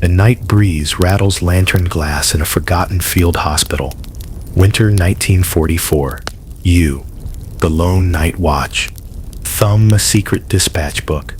A night breeze rattles lantern glass in a forgotten field hospital. Winter 1944. You, the lone night watch. Thumb a secret dispatch book,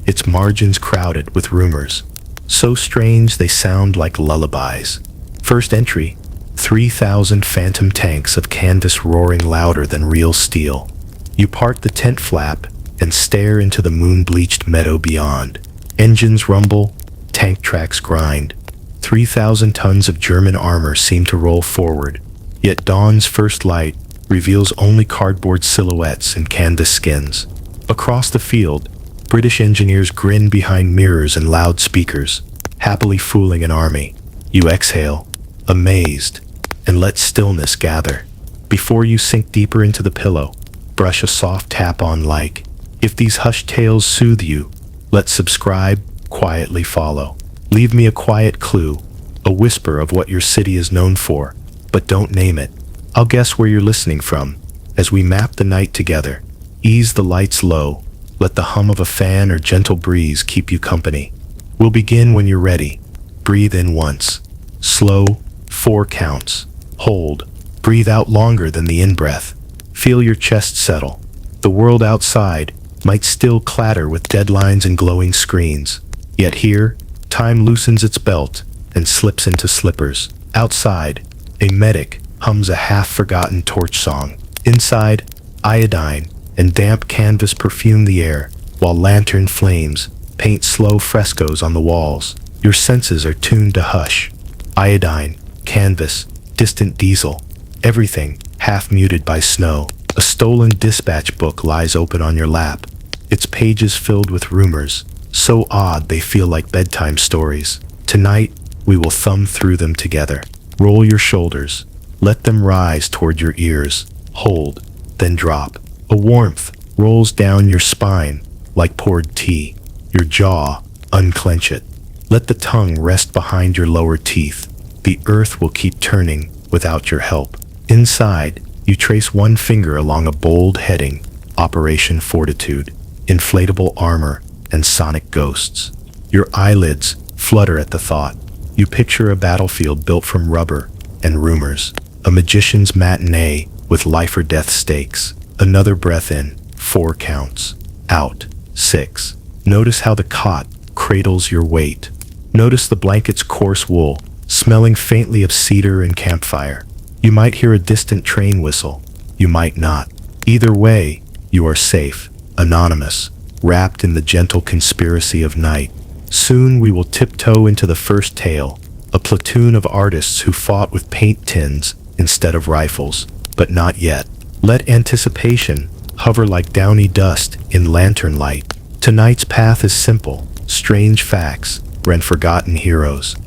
its margins crowded with rumors, so strange they sound like lullabies. First entry, 3,000 phantom tanks of canvas roaring louder than real steel. You part the tent flap and stare into the moon-bleached meadow beyond. Engines rumble, tank tracks grind. 3,000 tons of German armor seem to roll forward, yet dawn's first light reveals only cardboard silhouettes and canvas skins. Across the field, British engineers grin behind mirrors and loudspeakers, happily fooling an army. You exhale, amazed, and let stillness gather. Before you sink deeper into the pillow, brush a soft tap on like. If these hushed tales soothe you, let subscribe quietly follow. Leave me a quiet clue, a whisper of what your city is known for, but don't name it. I'll guess where you're listening from. As we map the night together, ease the lights low, let the hum of a fan or gentle breeze keep you company. We'll begin when you're ready. Breathe in once. Slow, 4 counts. Hold. Breathe out longer than the in-breath. Feel your chest settle. The world outside might still clatter with deadlines and glowing screens. Yet here, time loosens its belt and slips into slippers. Outside, a medic hums a half-forgotten torch song. Inside, iodine and damp canvas perfume the air, while lantern flames paint slow frescoes on the walls. Your senses are tuned to hush. Iodine, canvas, distant diesel, everything half muted by snow. A stolen dispatch book lies open on your lap, its pages filled with rumors, so odd they feel like bedtime stories. Tonight, we will thumb through them together. Roll your shoulders. Let them rise toward your ears. Hold, then drop. A warmth rolls down your spine like poured tea. Your jaw, unclench it. Let the tongue rest behind your lower teeth. The earth will keep turning without your help. Inside, you trace one finger along a bold heading, Operation Fortitude, inflatable armor, and sonic ghosts. Your eyelids flutter at the thought. You picture a battlefield built from rubber and rumors, a magician's matinee with life or death stakes. Another breath in, 4 counts. Out, 6. Notice how the cot cradles your weight. Notice the blanket's coarse wool, smelling faintly of cedar and campfire. You might hear a distant train whistle. You might not. Either way, you are safe, anonymous, wrapped in the gentle conspiracy of night. Soon we will tiptoe into the first tale, a platoon of artists who fought with paint tins instead of rifles. But not yet. Let anticipation hover like downy dust in lantern light. Tonight's path is simple. Strange facts, Ren forgotten heroes,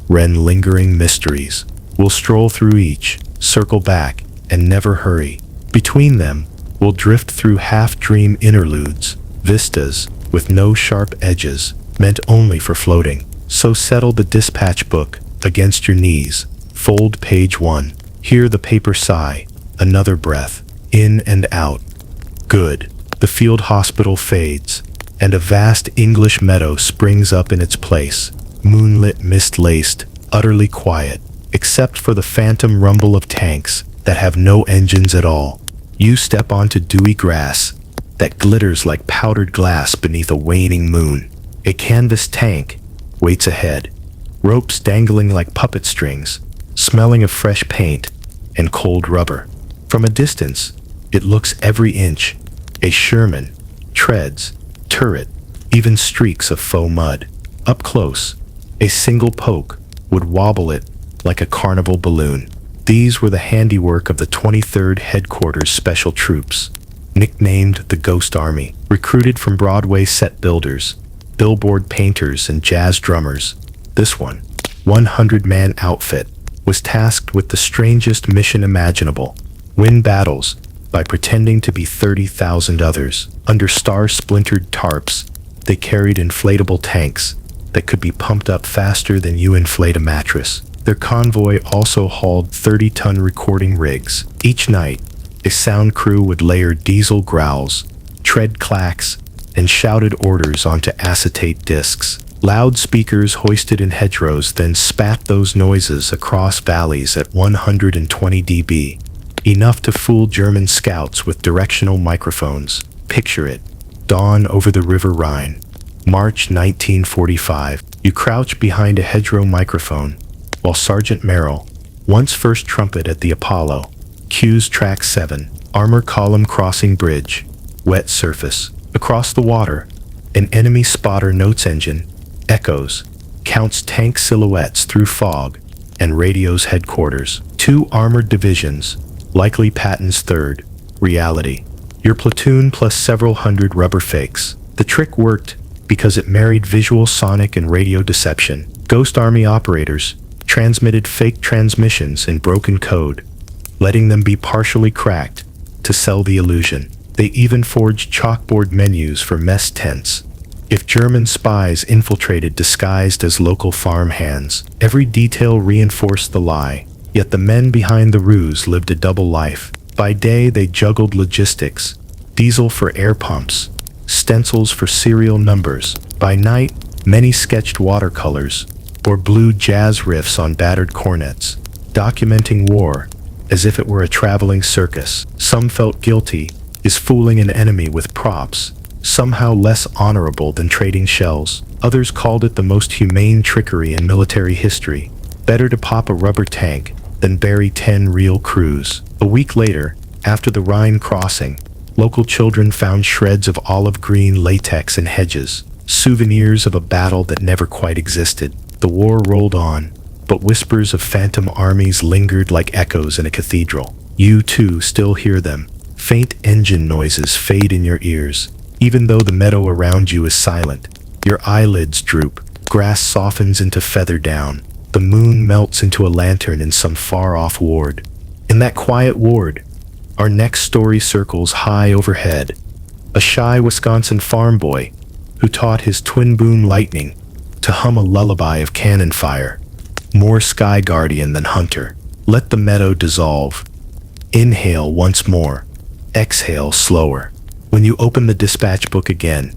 Ren lingering mysteries. We'll stroll through each, circle back, and never hurry. Between them, we'll drift through half-dream interludes, vistas with no sharp edges, meant only for floating. So settle the dispatch book against your knees. Fold page 1. Hear the paper sigh. Another breath, in and out. Good. The field hospital fades, and a vast English meadow springs up in its place, moonlit, mist-laced, utterly quiet, except for the phantom rumble of tanks that have no engines at all. You step onto dewy grass that glitters like powdered glass beneath a waning moon. A canvas tank waits ahead, ropes dangling like puppet strings, smelling of fresh paint and cold rubber. From a distance, it looks every inch. A Sherman, treads, turret, even streaks of faux mud. Up close, a single poke would wobble it like a carnival balloon. These were the handiwork of the 23rd Headquarters Special Troops, nicknamed the Ghost Army, recruited from Broadway set builders, billboard painters, and jazz drummers. This 100-man outfit was tasked with the strangest mission imaginable: win battles by pretending to be 30,000 others. Under star-splintered tarps, they carried inflatable tanks that could be pumped up faster than you inflate a mattress. Their convoy also hauled 30-ton recording rigs. Each night, a sound crew would layer diesel growls, tread clacks, and shouted orders onto acetate discs. Loudspeakers hoisted in hedgerows then spat those noises across valleys at 120 dB, enough to fool German scouts with directional microphones. Picture it. Dawn over the River Rhine. March 1945. You crouch behind a hedgerow microphone, while Sergeant Merrill, once first trumpet at the Apollo, cues track 7, armor column crossing bridge, wet surface. Across the water, an enemy spotter notes engine, echoes, counts tank silhouettes through fog, and radios headquarters. 2 armored divisions, likely Patton's 3rd, reality. Your platoon plus several hundred rubber fakes. The trick worked because it married visual, sonic, and radio deception. Ghost Army operators transmitted fake transmissions in broken code, letting them be partially cracked to sell the illusion. They even forged chalkboard menus for mess tents. If German spies infiltrated disguised as local farm hands, every detail reinforced the lie. Yet the men behind the ruse lived a double life. By day they juggled logistics, diesel for air pumps, stencils for serial numbers. By night, many sketched watercolors or blew jazz riffs on battered cornets, documenting war as if it were a traveling circus. Some felt guilty is fooling an enemy with props, somehow less honorable than trading shells. Others called it the most humane trickery in military history. Better to pop a rubber tank than bury 10 real crews. A week later, after the Rhine crossing, local children found shreds of olive green latex in hedges, souvenirs of a battle that never quite existed. The war rolled on, but whispers of phantom armies lingered like echoes in a cathedral. You too still hear them. Faint engine noises fade in your ears. Even though the meadow around you is silent, your eyelids droop, grass softens into feather down, the moon melts into a lantern in some far-off ward. In that quiet ward, our next story circles high overhead. A shy Wisconsin farm boy who taught his twin-boom Lightning to hum a lullaby of cannon fire. More sky guardian than hunter. Let the meadow dissolve. Inhale once more. Exhale slower. When you open the dispatch book again,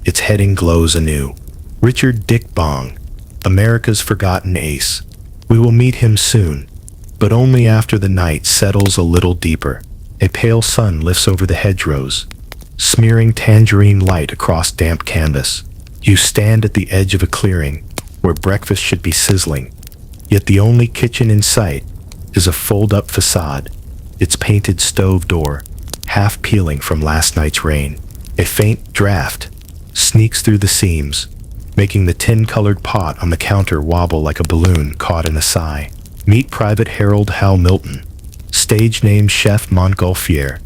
its heading glows anew. Richard Dick Bong, America's forgotten ace. We will meet him soon, but only after the night settles a little deeper. A pale sun lifts over the hedgerows, smearing tangerine light across damp canvas. You stand at the edge of a clearing where breakfast should be sizzling, yet the only kitchen in sight is a fold-up facade, its painted stove door half peeling from last night's rain. A faint draft sneaks through the seams, making the tin-colored pot on the counter wobble like a balloon caught in a sigh. Meet Private Harold Hal Milton, stage name Chef Montgolfier,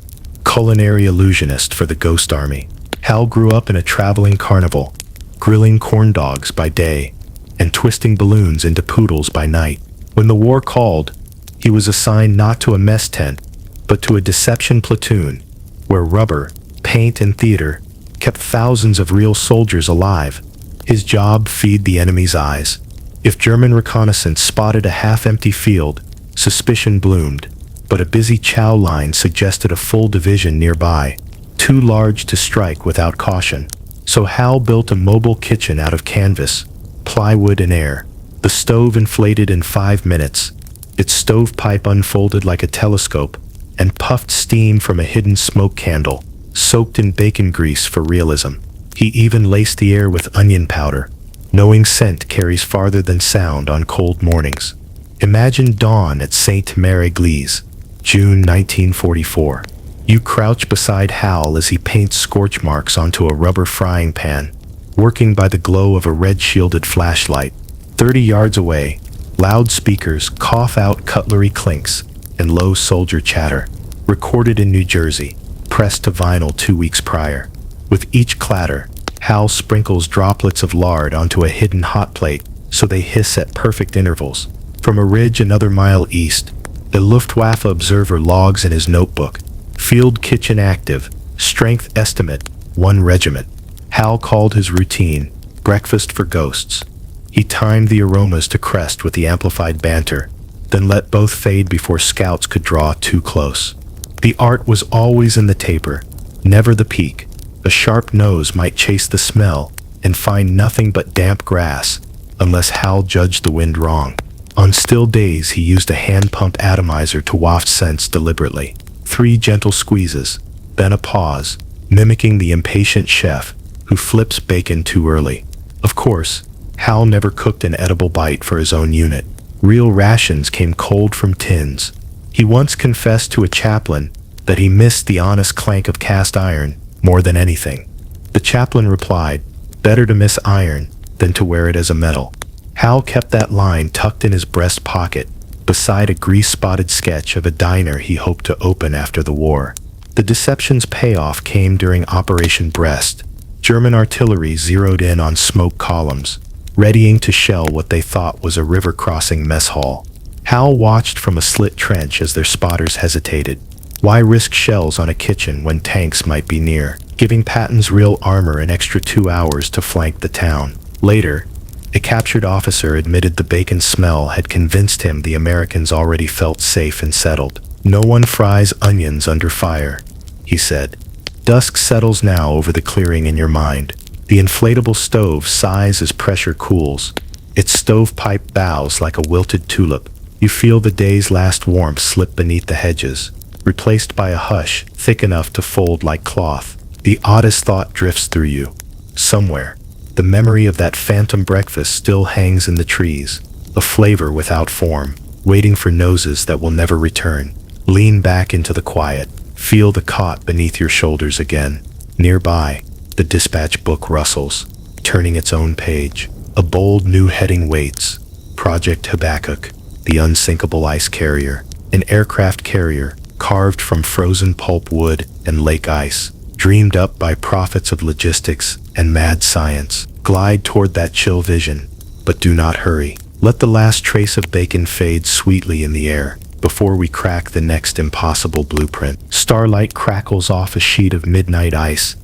culinary illusionist for the Ghost Army. Hal grew up in a traveling carnival, grilling corn dogs by day and twisting balloons into poodles by night. When the war called, he was assigned not to a mess tent, but to a deception platoon, where rubber, paint, and theater kept thousands of real soldiers alive. His job: feed the enemy's eyes. If German reconnaissance spotted a half-empty field, suspicion bloomed, but a busy chow line suggested a full division nearby, too large to strike without caution. So Hal built a mobile kitchen out of canvas, plywood, and air. The stove inflated in 5 minutes, its stovepipe unfolded like a telescope, and puffed steam from a hidden smoke candle, soaked in bacon grease for realism. He even laced the air with onion powder, knowing scent carries farther than sound on cold mornings. Imagine dawn at St. Mary-Glise, June 1944. You crouch beside Hal as he paints scorch marks onto a rubber frying pan, working by the glow of a red-shielded flashlight. 30 yards away, loudspeakers cough out cutlery clinks and low soldier chatter, recorded in New Jersey, pressed to vinyl 2 weeks prior. With each clatter, Hal sprinkles droplets of lard onto a hidden hot plate so they hiss at perfect intervals. From a ridge another mile east, the Luftwaffe observer logs in his notebook. Field kitchen active, strength estimate, 1 regiment. Hal called his routine breakfast for ghosts. He timed the aromas to crest with the amplified banter, then let both fade before scouts could draw too close. The art was always in the taper, never the peak. A sharp nose might chase the smell, and find nothing but damp grass, unless Hal judged the wind wrong. On still days, he used a hand pump atomizer to waft scents deliberately. 3 gentle squeezes, then a pause, mimicking the impatient chef who flips bacon too early. Of course, Hal never cooked an edible bite for his own unit. Real rations came cold from tins. He once confessed to a chaplain that he missed the honest clank of cast iron more than anything. The chaplain replied, "Better to miss iron than to wear it as a medal." Hal kept that line tucked in his breast pocket, beside a grease-spotted sketch of a diner he hoped to open after the war. The deception's payoff came during Operation Brest. German artillery zeroed in on smoke columns, readying to shell what they thought was a river-crossing mess hall. Hal watched from a slit trench as their spotters hesitated. Why risk shells on a kitchen when tanks might be near, giving Patton's real armor an extra 2 hours to flank the town? Later, a captured officer admitted the bacon smell had convinced him the Americans already felt safe and settled. "No one fries onions under fire," he said. Dusk settles now over the clearing in your mind. The inflatable stove sighs as pressure cools. Its stovepipe bows like a wilted tulip. You feel the day's last warmth slip beneath the hedges, replaced by a hush thick enough to fold like cloth. The oddest thought drifts through you. Somewhere, the memory of that phantom breakfast still hangs in the trees, a flavor without form, waiting for noses that will never return. Lean back into the quiet. Feel the cot beneath your shoulders again. Nearby, the dispatch book rustles, turning its own page. A bold new heading waits. Project Habakkuk, the unsinkable ice carrier. An aircraft carrier, carved from frozen pulp wood and lake ice, dreamed up by prophets of logistics and mad science. Glide toward that chill vision, but do not hurry. Let the last trace of bacon fade sweetly in the air before we crack the next impossible blueprint. Starlight crackles off a sheet of midnight ice,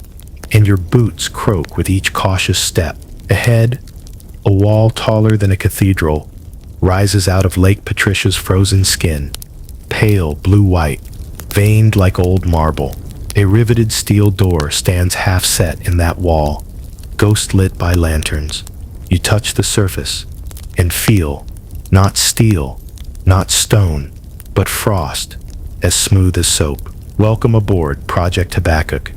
and your boots croak with each cautious step. Ahead, a wall taller than a cathedral rises out of Lake Patricia's frozen skin, pale blue-white, veined like old marble. A riveted steel door stands half-set in that wall, ghost-lit by lanterns. You touch the surface and feel, not steel, not stone, but frost, as smooth as soap. Welcome aboard, Project Habakkuk,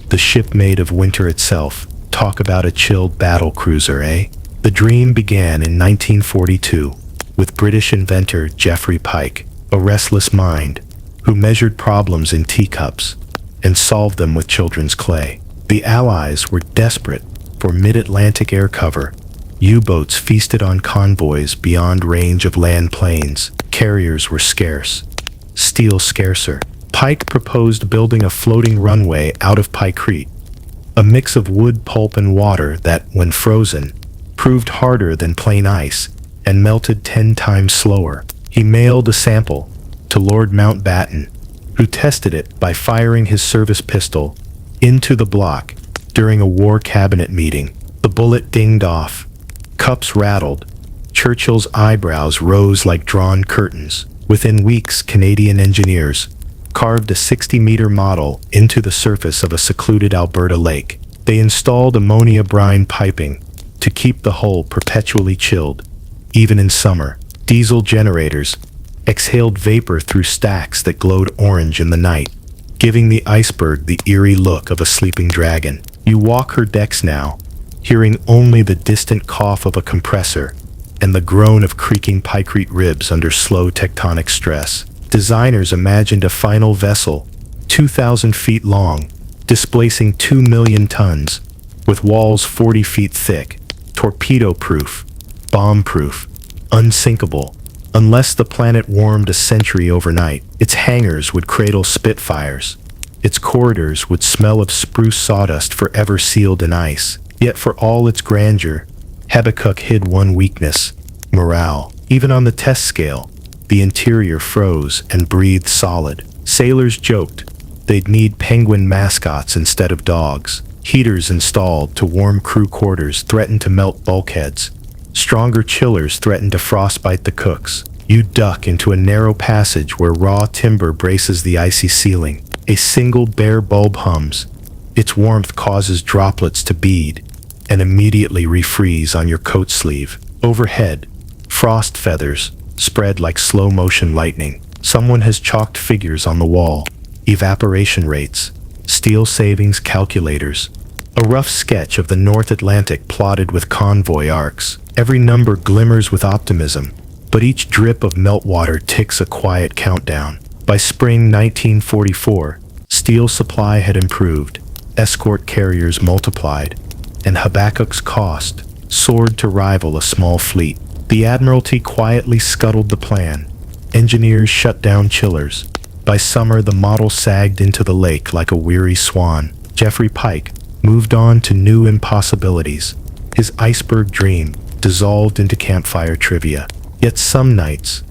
the ship made of winter itself. Talk about a chilled battle cruiser, eh? The dream began in 1942 with British inventor Geoffrey Pike, a restless mind who measured problems in teacups and solved them with children's clay. The Allies were desperate for mid-Atlantic air cover. U-boats feasted on convoys beyond range of land planes. Carriers were scarce, steel scarcer. Pike proposed building a floating runway out of Pikecrete, a mix of wood pulp and water that, when frozen, proved harder than plain ice and melted 10 times slower. He mailed a sample to Lord Mountbatten, who tested it by firing his service pistol into the block during a war cabinet meeting. The bullet dinged off. Cups rattled. Churchill's eyebrows rose like drawn curtains. Within weeks, Canadian engineers carved a 60-meter model into the surface of a secluded Alberta lake. They installed ammonia brine piping to keep the hull perpetually chilled, even in summer. Diesel generators exhaled vapor through stacks that glowed orange in the night, giving the iceberg the eerie look of a sleeping dragon. You walk her decks now, hearing only the distant cough of a compressor and the groan of creaking Pikecrete ribs under slow tectonic stress. Designers imagined a final vessel, 2,000 feet long, displacing 2 million tons, with walls 40 feet thick, torpedo-proof, bomb-proof, unsinkable. Unless the planet warmed a century overnight, its hangars would cradle Spitfires. Its corridors would smell of spruce sawdust forever sealed in ice. Yet for all its grandeur, Habakkuk hid one weakness: morale. Even on the test scale, the interior froze and breathed solid. Sailors joked they'd need penguin mascots instead of dogs. Heaters installed to warm crew quarters threatened to melt bulkheads. Stronger chillers threatened to frostbite the cooks. You duck into a narrow passage where raw timber braces the icy ceiling. A single bare bulb hums. Its warmth causes droplets to bead. and immediately refreeze on your coat sleeve. Overhead, frost feathers spread like slow-motion lightning. Someone has chalked figures on the wall. Evaporation rates, steel savings calculators, a rough sketch of the North Atlantic plotted with convoy arcs. Every number glimmers with optimism, but each drip of meltwater ticks a quiet countdown. By spring 1944, steel supply had improved, escort carriers multiplied, and Habakkuk's cost soared to rival a small fleet. The Admiralty quietly scuttled the plan. Engineers shut down chillers. By summer, the model sagged into the lake like a weary swan. Jeffrey Pike moved on to new impossibilities. His iceberg dream dissolved into campfire trivia. Yet some nights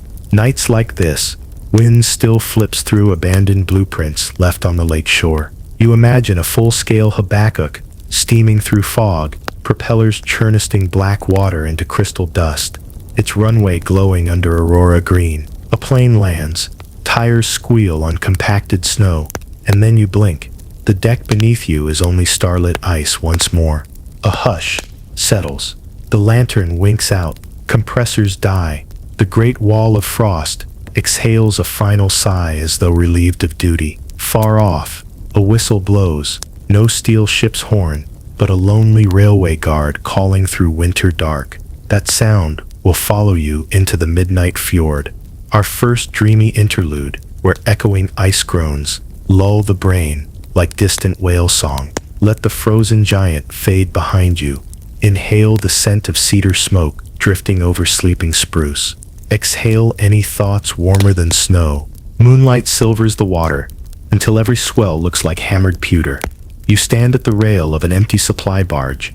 like this, wind still flips through abandoned blueprints left on the lake shore. You imagine a full-scale Habakkuk steaming through fog, propellers churning black water into crystal dust, its runway glowing under aurora green. A plane lands, tires squeal on compacted snow, and then you blink. The deck beneath you is only starlit ice once more. A hush settles. The lantern winks out. Compressors die. The great wall of frost exhales a final sigh as though relieved of duty. Far off, a whistle blows. No steel ship's horn, but a lonely railway guard calling through winter dark. That sound will follow you into the midnight fjord. Our first dreamy interlude, where echoing ice groans lull the brain like distant whale song. Let the frozen giant fade behind you. Inhale the scent of cedar smoke drifting over sleeping spruce. Exhale any thoughts warmer than snow. Moonlight silvers the water until every swell looks like hammered pewter. You stand at the rail of an empty supply barge,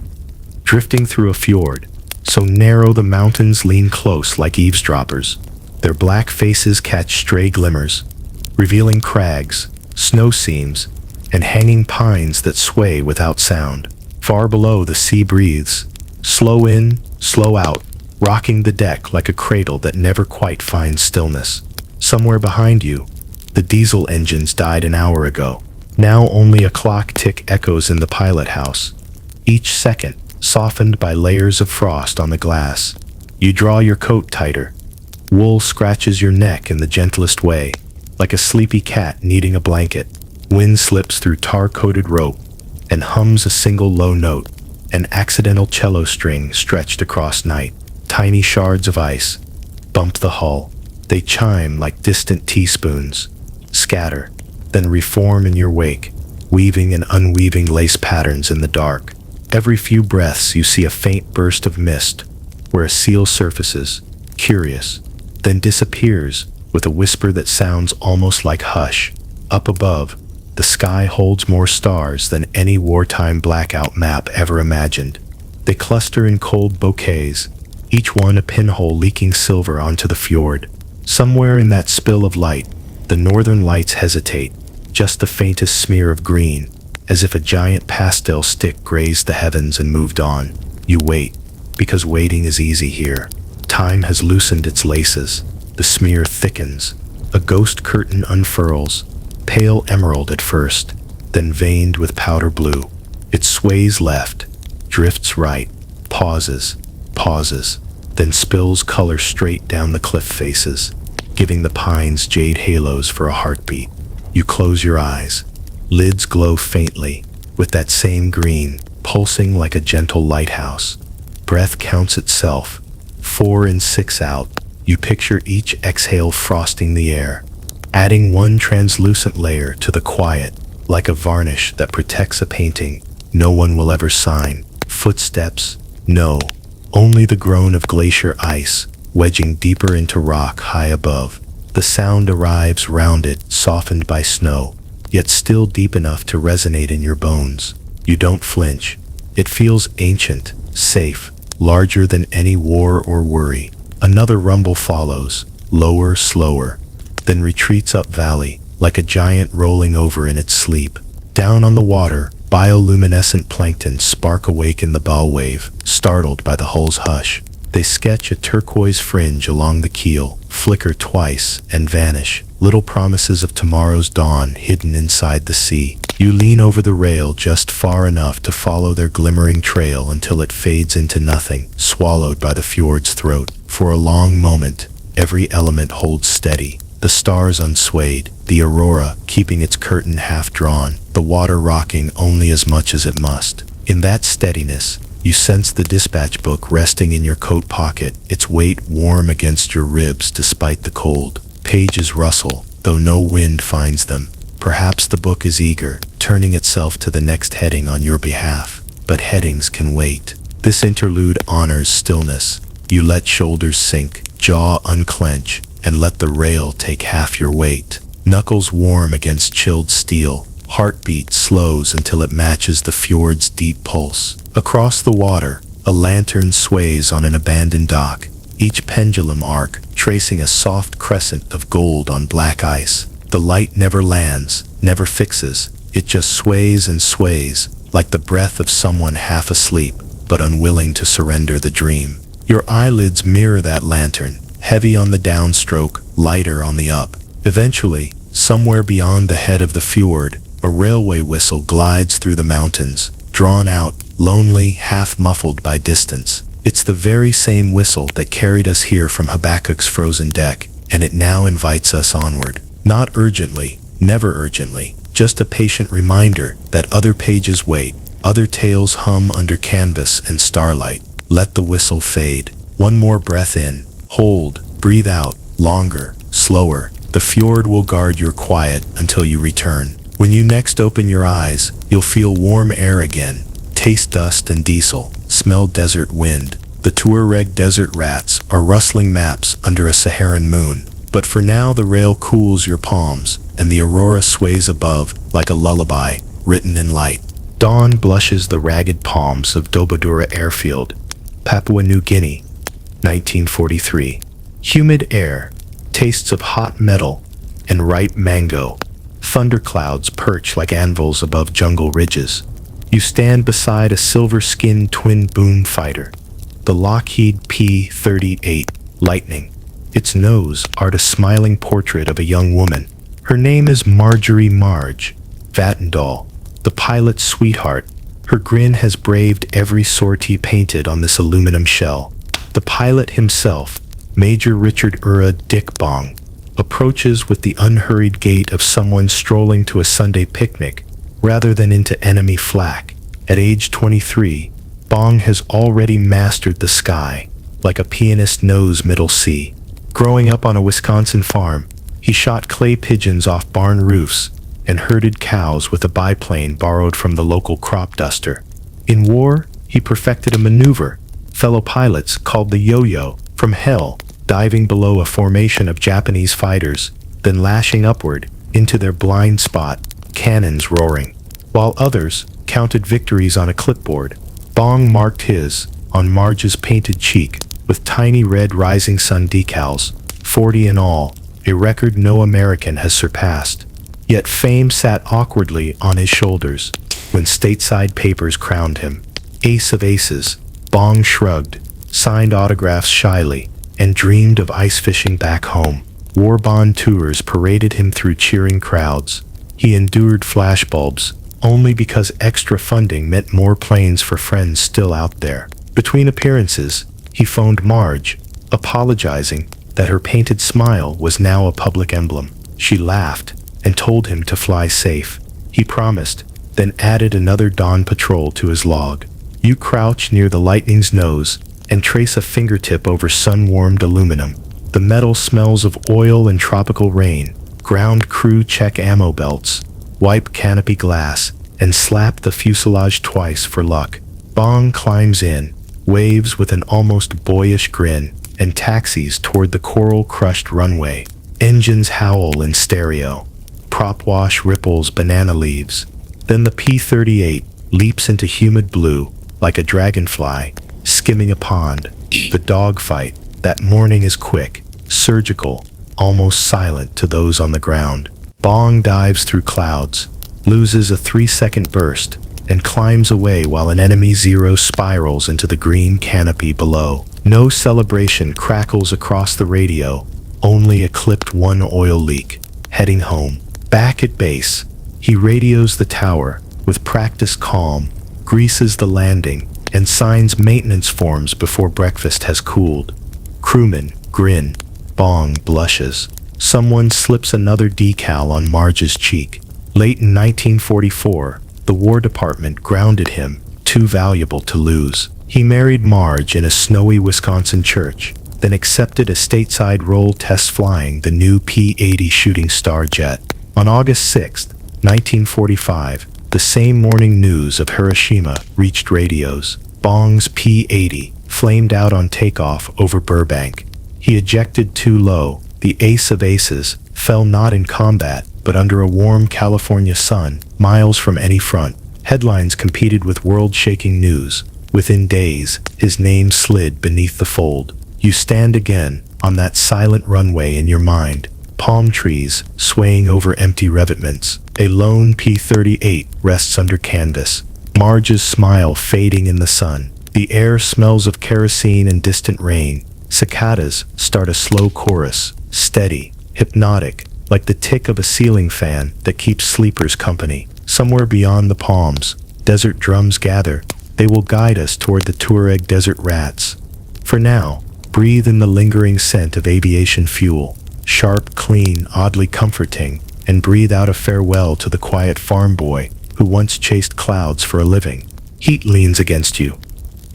drifting through a fjord so narrow the mountains lean close like eavesdroppers. Their black faces catch stray glimmers, revealing crags, snow seams, and hanging pines that sway without sound. Far below, the sea breathes, slow in, slow out, rocking the deck like a cradle that never quite finds stillness. Somewhere behind you, the diesel engines died an hour ago. Now only a clock tick echoes in the pilot house, each second softened by layers of frost on the glass. You draw your coat tighter. Wool scratches your neck in the gentlest way, like a sleepy cat needing a blanket. Wind slips through tar-coated rope and hums a single low note, an accidental cello string stretched across night. Tiny shards of ice bump the hull. They chime like distant teaspoons, scatter, then reform in your wake, weaving and unweaving lace patterns in the dark. Every few breaths you see a faint burst of mist, where a seal surfaces, curious, then disappears with a whisper that sounds almost like hush. Up above, the sky holds more stars than any wartime blackout map ever imagined. They cluster in cold bouquets, each one a pinhole leaking silver onto the fjord. Somewhere in that spill of light, the northern lights hesitate, just the faintest smear of green, as if a giant pastel stick grazed the heavens and moved on. You wait, because waiting is easy here. Time has loosened its laces. The smear thickens. A ghost curtain unfurls, pale emerald at first, then veined with powder blue. It sways left, drifts right, pauses, then spills color straight down the cliff faces, giving the pines jade halos for a heartbeat. You close your eyes. Lids glow faintly, with that same green, pulsing like a gentle lighthouse. Breath counts itself, 4 and 6 out. You picture each exhale frosting the air, adding one translucent layer to the quiet, like a varnish that protects a painting no one will ever sign. Footsteps? No, only the groan of glacier ice, wedging deeper into rock high above. The sound arrives rounded, softened by snow, yet still deep enough to resonate in your bones. You don't flinch. It feels ancient, safe, larger than any war or worry. Another rumble follows, lower, slower, then retreats up valley, like a giant rolling over in its sleep. Down on the water, bioluminescent plankton spark awake in the bow wave, startled by the hull's hush. They sketch a turquoise fringe along the keel, flicker twice, and vanish, little promises of tomorrow's dawn hidden inside the sea. You lean over the rail just far enough to follow their glimmering trail until it fades into nothing, swallowed by the fjord's throat. For a long moment, every element holds steady. The stars unswayed, the aurora keeping its curtain half drawn, the water rocking only as much as it must. In that steadiness, you sense the dispatch book resting in your coat pocket, its weight warm against your ribs despite the cold. Pages rustle, though no wind finds them. Perhaps the book is eager, turning itself to the next heading on your behalf. But headings can wait. This interlude honors stillness. You let shoulders sink, jaw unclench, and let the rail take half your weight. Knuckles warm against chilled steel. Heartbeat slows until it matches the fjord's deep pulse. Across the water, a lantern sways on an abandoned dock, each pendulum arc tracing a soft crescent of gold on black ice. The light never lands, never fixes. It just sways and sways, like the breath of someone half asleep, but unwilling to surrender the dream. Your eyelids mirror that lantern, heavy on the downstroke, lighter on the up. Eventually, somewhere beyond the head of the fjord, a railway whistle glides through the mountains, drawn out, lonely, half-muffled by distance. It's the very same whistle that carried us here from Habakkuk's frozen deck, and it now invites us onward. Not urgently, never urgently, just a patient reminder that other pages wait, other tales hum under canvas and starlight. Let the whistle fade. One more breath in, hold, breathe out, longer, slower. The fjord will guard your quiet until you return. When you next open your eyes, you'll feel warm air again, taste dust and diesel, smell desert wind. The Tuareg desert rats are rustling maps under a Saharan moon. But for now the rail cools your palms, and the aurora sways above like a lullaby written in light. Dawn blushes the ragged palms of Dobodura Airfield, Papua New Guinea, 1943. Humid air, tastes of hot metal and ripe mango. Thunderclouds perch like anvils above jungle ridges. You stand beside a silver-skinned twin boom fighter, the Lockheed P-38 Lightning. Its nose art a smiling portrait of a young woman. Her name is Marjorie Marge Vattendahl, the pilot's sweetheart. Her grin has braved every sortie painted on this aluminum shell. The pilot himself, Major Richard Ura Dick Bong, approaches with the unhurried gait of someone strolling to a Sunday picnic rather than into enemy flak. At age 23, Bong has already mastered the sky like a pianist knows middle C. Growing up on a Wisconsin farm, he shot clay pigeons off barn roofs and herded cows with a biplane borrowed from the local crop duster. In war, he perfected a maneuver fellow pilots called the yo-yo, from hell, diving below a formation of Japanese fighters, then lashing upward into their blind spot, cannons roaring. While others counted victories on a clipboard, Bong marked his on Marge's painted cheek with tiny red rising sun decals, 40 in all, a record no American has surpassed. Yet fame sat awkwardly on his shoulders when stateside papers crowned him. Ace of aces, Bong shrugged, signed autographs shyly, and dreamed of ice fishing back home. War bond tours paraded him through cheering crowds. He endured flashbulbs only because extra funding meant more planes for friends still out there. Between appearances, he phoned Marge, apologizing that her painted smile was now a public emblem. She laughed and told him to fly safe. He promised, then added another dawn patrol to his log. You crouch near the Lightning's nose and trace a fingertip over sun-warmed aluminum. The metal smells of oil and tropical rain. Ground crew check ammo belts, wipe canopy glass, and slap the fuselage twice for luck. Bong climbs in, waves with an almost boyish grin, and taxis toward the coral-crushed runway. Engines howl in stereo. Prop wash ripples banana leaves. Then the P-38 leaps into humid blue like a dragonfly, skimming a pond. The dogfight that morning is quick, surgical, almost silent to those on the ground. Bong dives through clouds, loses a 3-second burst, and climbs away while an enemy Zero spirals into the green canopy below. No celebration crackles across the radio, only a clipped one oil leak. Heading home. Back at base, He radios the tower with practiced calm, greases the landing, and signs maintenance forms before breakfast has cooled. Crewmen grin. Bong blushes. Someone slips another decal on Marge's cheek. Late in 1944, the War Department grounded him, too valuable to lose. He married Marge in a snowy Wisconsin church, then accepted a stateside role test flying the new P-80 Shooting Star jet. On August 6, 1945, the same morning news of Hiroshima reached radios. Bong's P-80 flamed out on takeoff over Burbank. He ejected too low. The ace of aces fell not in combat, but under a warm California sun, miles from any front. Headlines competed with world-shaking news. Within days, his name slid beneath the fold. You stand again on that silent runway in your mind. Palm trees swaying over empty revetments. A lone P-38 rests under canvas. Marge's smile fading in the sun. The air smells of kerosene and distant rain. Cicadas start a slow chorus, steady, hypnotic, like the tick of a ceiling fan that keeps sleepers company. Somewhere beyond the palms, desert drums gather. They will guide us toward the Tuareg desert rats. For now, breathe in the lingering scent of aviation fuel, sharp, clean, oddly comforting, and breathe out a farewell to the quiet farm boy who once chased clouds for a living. Heat leans against you,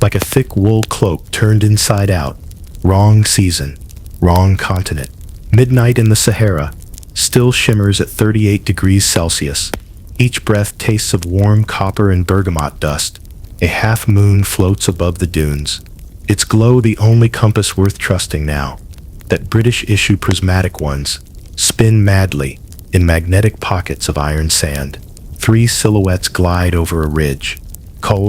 like a thick wool cloak turned inside out. Wrong season, wrong continent. Midnight in the Sahara still shimmers at 38 degrees Celsius. Each breath tastes of warm copper and bergamot dust. A half moon floats above the dunes. Its glow the only compass worth trusting now. That British issue prismatic ones spin madly in magnetic pockets of iron sand. 3 silhouettes glide over a ridge.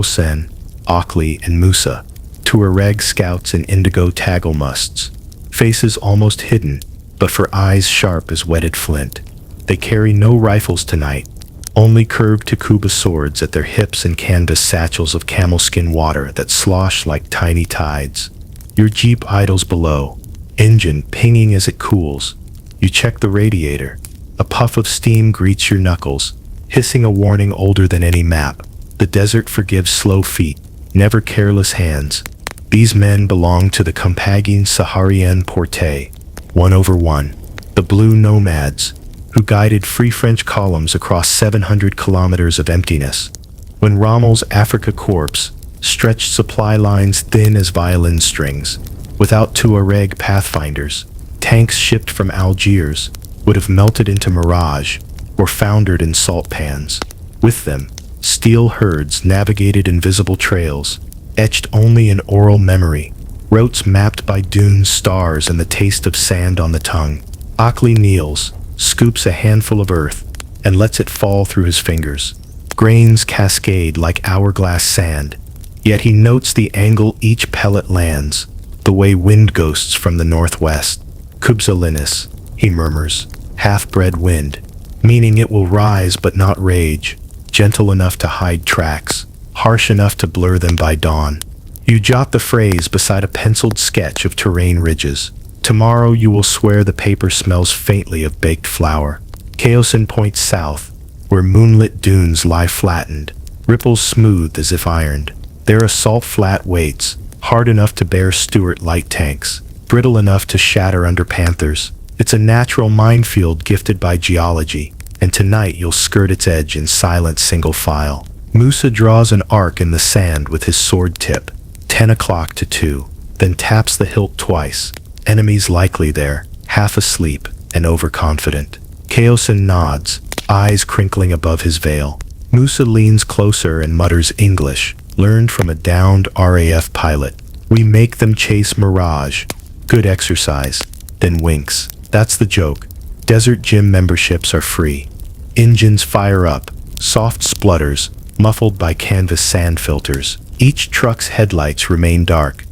Sen, Ockley, and Musa, Tuareg scouts in indigo taggle musts. Faces almost hidden, but for eyes sharp as whetted flint. They carry no rifles tonight, only curved Takuba swords at their hips and canvas satchels of camel skin water that slosh like tiny tides. Your jeep idles below, engine pinging as it cools. You check the radiator. A puff of steam greets your knuckles, hissing a warning older than any map. The desert forgives slow feet, never careless hands. These men belong to the Compagnie Saharienne Portée, 1/1, the blue nomads, who guided Free French columns across 700 kilometers of emptiness. When Rommel's Africa Corps stretched supply lines thin as violin strings, without Tuareg pathfinders, tanks shipped from Algiers would have melted into mirage or foundered in salt pans. With them, steel herds navigated invisible trails, etched only in oral memory, routes mapped by dunes, stars, and the taste of sand on the tongue. Ockley kneels, scoops a handful of earth, and lets it fall through his fingers. Grains cascade like hourglass sand, yet he notes the angle each pellet lands, the way wind ghosts from the northwest. Kubzalinis, he murmurs, half-bred wind, meaning it will rise but not rage, gentle enough to hide tracks, harsh enough to blur them by dawn. You jot the phrase beside a penciled sketch of terrain ridges. Tomorrow you will swear the paper smells faintly of baked flour. Kaosin points south, where moonlit dunes lie flattened, ripples smooth as if ironed. Their assault flat waits, hard enough to bear Stuart light tanks, brittle enough to shatter under Panthers. It's a natural minefield gifted by geology, and tonight you'll skirt its edge in silent single file. Musa draws an arc in the sand with his sword tip, 10 o'clock to 2, then taps the hilt twice. Enemies likely there, half asleep and overconfident. Kaosin nods, eyes crinkling above his veil. Musa leans closer and mutters English, learned from a downed RAF pilot. We make them chase mirage. Good exercise. Then winks. That's the joke. Desert gym memberships are free. Engines fire up, soft splutters, muffled by canvas sand filters. Each truck's headlights remain dark.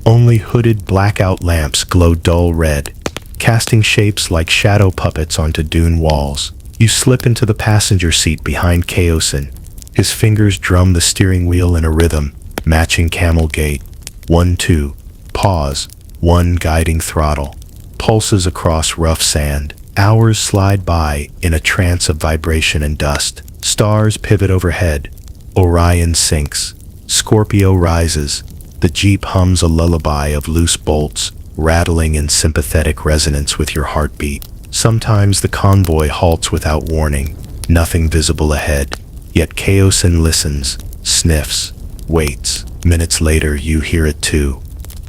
Only hooded blackout lamps glow dull red, casting shapes like shadow puppets onto dune walls. You slip into the passenger seat behind Kaosin. His fingers drum the steering wheel in a rhythm, matching camel gait. 1-2, pause, 1 guiding throttle. Pulses across rough sand. Hours slide by in a trance of vibration and dust. Stars pivot overhead. Orion sinks. Scorpio rises. The Jeep hums a lullaby of loose bolts, rattling in sympathetic resonance with your heartbeat. Sometimes the convoy halts without warning, nothing visible ahead. Yet Chaosin listens, sniffs, waits. Minutes later, you hear it too.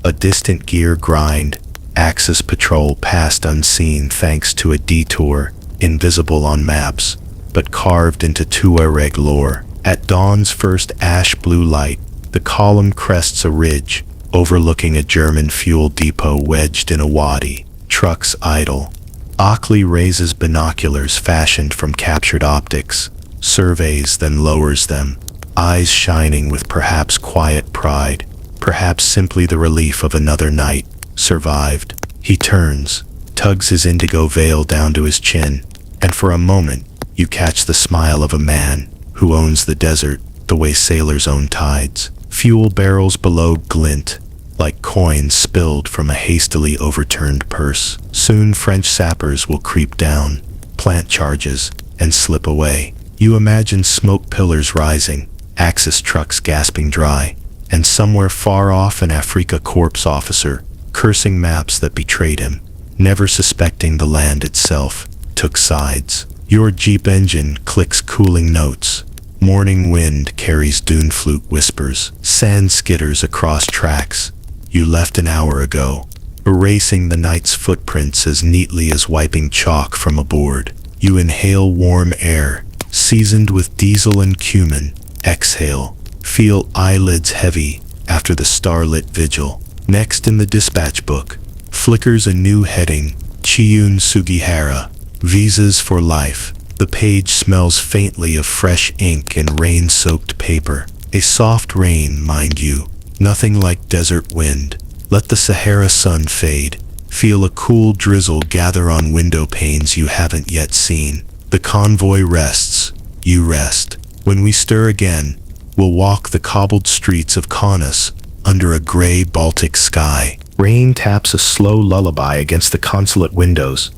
A distant gear grind, Axis patrol passed unseen thanks to a detour, invisible on maps, but carved into Tuareg lore. At dawn's first ash-blue light, the column crests a ridge, overlooking a German fuel depot wedged in a wadi. Trucks idle. Ockley raises binoculars fashioned from captured optics, surveys then lowers them, eyes shining with perhaps quiet pride, perhaps simply the relief of another night survived. He turns, tugs his indigo veil down to his chin, and for a moment you catch the smile of a man who owns the desert the way sailors own tides. Fuel barrels below glint like coins spilled from a hastily overturned purse. Soon French sappers will creep down, plant charges, and slip away. You imagine smoke pillars rising, Axis trucks gasping dry, and somewhere far off an Afrika Corps officer, cursing maps that betrayed him, never suspecting the land itself, took sides. Your Jeep engine clicks cooling notes. Morning wind carries dune flute whispers. Sand skitters across tracks you left an hour ago, erasing the night's footprints as neatly as wiping chalk from a board. You inhale warm air, seasoned with diesel and cumin. Exhale, feel eyelids heavy after the starlit vigil. Next in the dispatch book, flickers a new heading, Chiyun Sugihara, Visas for Life. The page smells faintly of fresh ink and rain-soaked paper. A soft rain, mind you, nothing like desert wind. Let the Sahara sun fade. Feel a cool drizzle gather on window panes you haven't yet seen. The convoy rests. You rest. When we stir again, we'll walk the cobbled streets of Kaunas under a gray Baltic sky. Rain taps a slow lullaby against the consulate windows,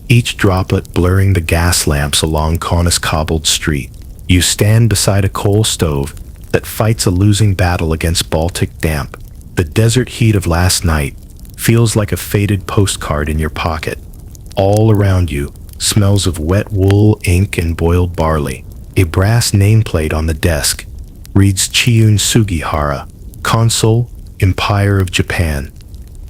each droplet blurring the gas lamps along Kaunas cobbled street. You stand beside a coal stove that fights a losing battle against Baltic damp. The desert heat of last night feels like a faded postcard in your pocket. All around you, smells of wet wool, ink, and boiled barley. A brass nameplate on the desk reads Chiyun Sugihara, Consul, Empire of Japan.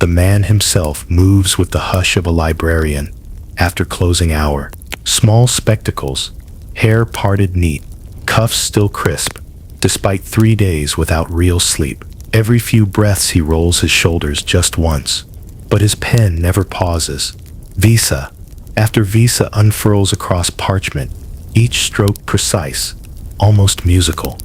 The man himself moves with the hush of a librarian after closing hour. Small spectacles, hair parted neat, cuffs still crisp, despite 3 days without real sleep. Every few breaths he rolls his shoulders just once, but his pen never pauses. Visa after visa unfurls across parchment, each stroke precise, almost musical.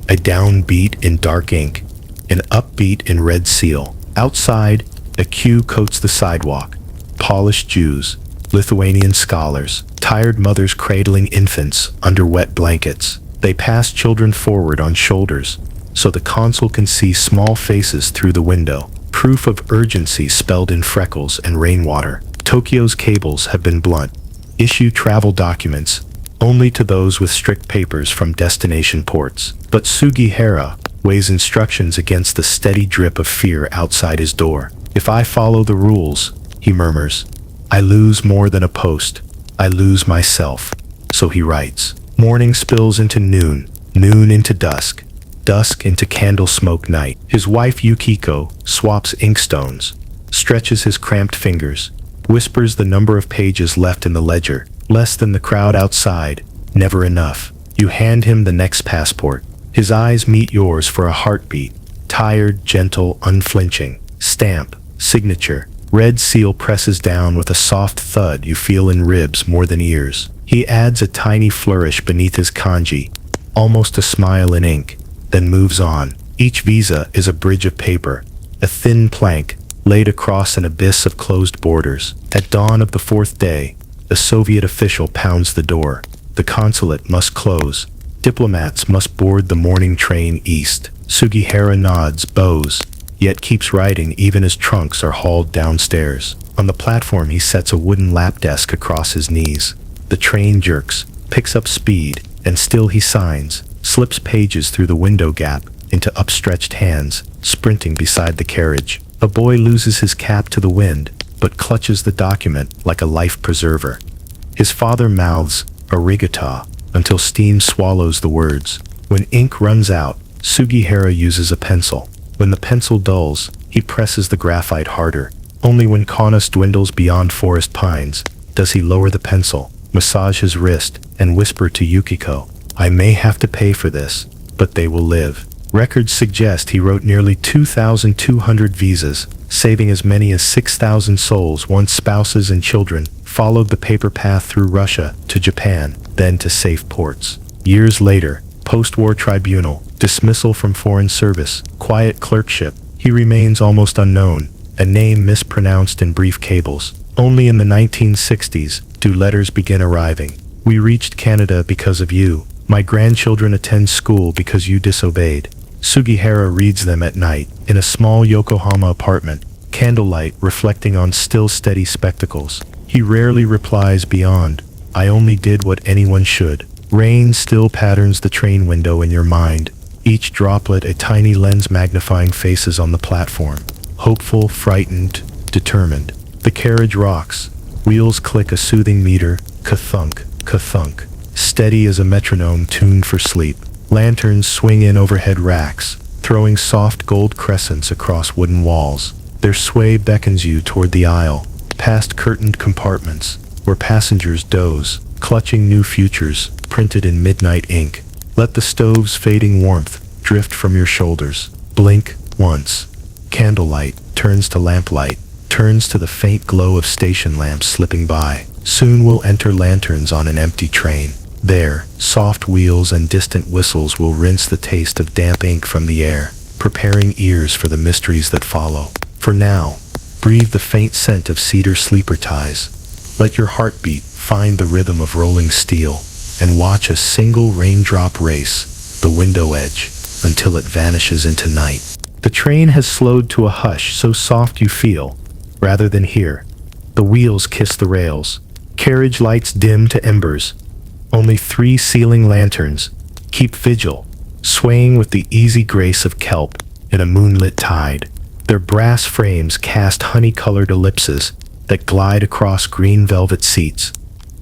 A downbeat in dark ink, an upbeat in red seal. Outside, a queue coats the sidewalk. Polished Jews, Lithuanian scholars, tired mothers cradling infants under wet blankets. They pass children forward on shoulders, so the consul can see small faces through the window. Proof of urgency spelled in freckles and rainwater. Tokyo's cables have been blunt. Issue travel documents only to those with strict papers from destination ports. But Sugihara weighs instructions against the steady drip of fear outside his door. If I follow the rules, he murmurs, I lose more than a post. I lose myself. So he writes. Morning spills into noon, noon into dusk, dusk into candle smoke night. His wife Yukiko swaps inkstones, stretches his cramped fingers, whispers the number of pages left in the ledger. Less than the crowd outside, never enough. You hand him the next passport. His eyes meet yours for a heartbeat. Tired, gentle, unflinching. Stamp, signature. Red seal presses down with a soft thud you feel in ribs more than ears. He adds a tiny flourish beneath his kanji, almost a smile in ink, then moves on. Each visa is a bridge of paper, a thin plank laid across an abyss of closed borders. At dawn of the fourth day, the Soviet official pounds the door. The consulate must close. Diplomats must board the morning train east. Sugihara nods, bows, yet keeps writing even as trunks are hauled downstairs. On the platform, he sets a wooden lap desk across his knees. The train jerks, picks up speed, and still he signs, slips pages through the window gap into upstretched hands, sprinting beside the carriage. A boy loses his cap to the wind, but clutches the document like a life preserver. His father mouths "arigato" until steam swallows the words. When ink runs out, Sugihara uses a pencil. When the pencil dulls, he presses the graphite harder. Only when Kaunas dwindles beyond forest pines does he lower the pencil, massage his wrist, and whisper to Yukiko, "I may have to pay for this, but they will live." Records suggest he wrote nearly 2,200 visas, saving as many as 6,000 souls once spouses and children followed the paper path through Russia to Japan, then to safe ports. Years later, post-war tribunal, dismissal from foreign service, quiet clerkship, he remains almost unknown, a name mispronounced in brief cables. Only in the 1960s do letters begin arriving. "We reached Canada because of you. My grandchildren attend school because you disobeyed." Sugihara reads them at night, in a small Yokohama apartment, candlelight reflecting on still steady spectacles. He rarely replies beyond, "I only did what anyone should." Rain still patterns the train window in your mind, each droplet a tiny lens magnifying faces on the platform. Hopeful, frightened, determined. The carriage rocks. Wheels click a soothing meter, ka-thunk, ka-thunk. Steady as a metronome tuned for sleep. Lanterns swing in overhead racks, throwing soft gold crescents across wooden walls. Their sway beckons you toward the aisle, past curtained compartments, where passengers doze, clutching new futures, printed in midnight ink. Let the stove's fading warmth drift from your shoulders. Blink once. Candlelight turns to lamplight, turns to the faint glow of station lamps slipping by. Soon we'll enter lanterns on an empty train. There, soft wheels and distant whistles will rinse the taste of damp ink from the air, preparing ears for the mysteries that follow. For now, breathe the faint scent of cedar sleeper ties. Let your heartbeat find the rhythm of rolling steel, and watch a single raindrop race the window edge until it vanishes into night. The train has slowed to a hush so soft you feel, rather than hear. The wheels kiss the rails. Carriage lights dim to embers. Only 3 ceiling lanterns keep vigil, swaying with the easy grace of kelp in a moonlit tide. Their brass frames cast honey-colored ellipses that glide across green velvet seats,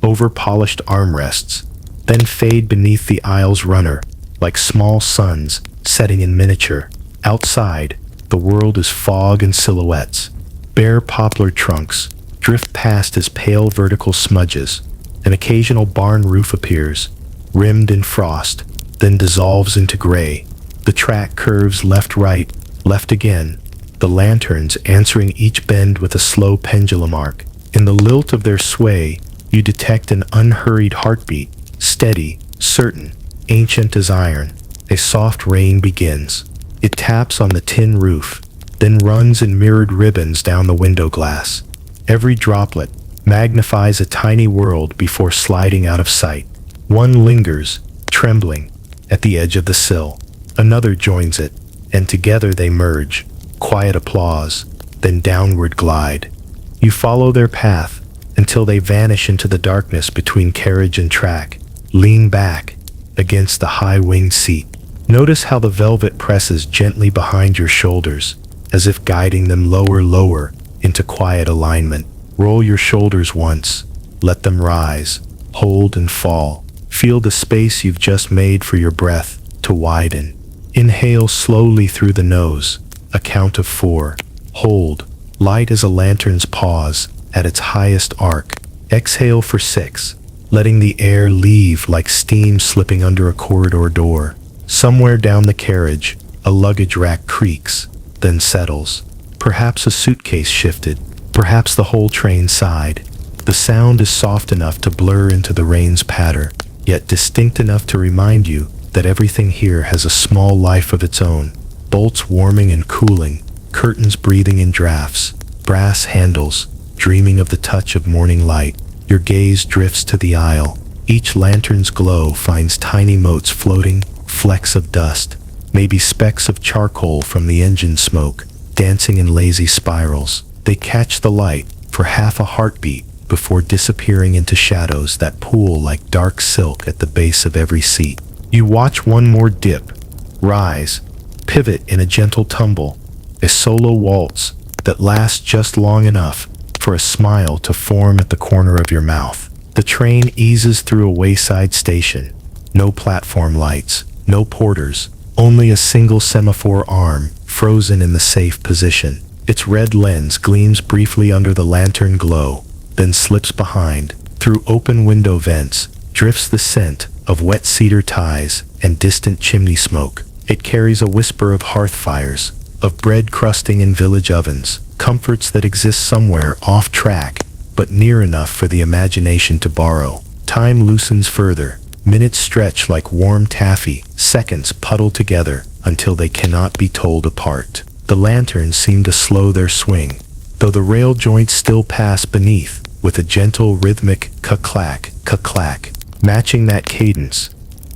over polished armrests, then fade beneath the aisle's runner like small suns setting in miniature. Outside, the world is fog and silhouettes. Bare poplar trunks drift past as pale vertical smudges. An occasional barn roof appears, rimmed in frost, then dissolves into gray. The track curves left-right, left again, the lanterns answering each bend with a slow pendulum arc. In the lilt of their sway, you detect an unhurried heartbeat, steady, certain, ancient as iron. A soft rain begins. It taps on the tin roof, then runs in mirrored ribbons down the window glass. Every droplet magnifies a tiny world before sliding out of sight. One lingers, trembling, at the edge of the sill. Another joins it, and together they merge. Quiet applause, then downward glide. You follow their path until they vanish into the darkness between carriage and track. Lean back against the high-winged seat. Notice how the velvet presses gently behind your shoulders, as if guiding them lower into quiet alignment. Roll your shoulders once, let them rise, hold and fall. Feel the space you've just made for your breath to widen. Inhale slowly through the nose, a count of 4. Hold, light as a lantern's pause at its highest arc. Exhale for 6, letting the air leave like steam slipping under a corridor door. Somewhere down the carriage, a luggage rack creaks, then settles. Perhaps a suitcase shifted, perhaps the whole train sighed. The sound is soft enough to blur into the rain's patter, yet distinct enough to remind you that everything here has a small life of its own. Bolts warming and cooling, curtains breathing in drafts, brass handles, dreaming of the touch of morning light. Your gaze drifts to the aisle. Each lantern's glow finds tiny motes floating, flecks of dust, maybe specks of charcoal from the engine smoke, dancing in lazy spirals. They catch the light, for half a heartbeat before disappearing into shadows that pool like dark silk at the base of every seat. You watch one more dip, rise, pivot in a gentle tumble, a solo waltz that lasts just long enough for a smile to form at the corner of your mouth. The train eases through a wayside station. No platform lights, no porters, only a single semaphore arm frozen in the safe position. Its red lens gleams briefly under the lantern glow, then slips behind. Through open window vents drifts the scent of wet cedar ties and distant chimney smoke. It carries a whisper of hearth fires, of bread crusting in village ovens, comforts that exist somewhere off track, but near enough for the imagination to borrow. Time loosens further. Minutes stretch like warm taffy, seconds puddle together until they cannot be told apart. The lanterns seem to slow their swing, though the rail joints still pass beneath with a gentle rhythmic ka-clack, ka-clack. Matching that cadence,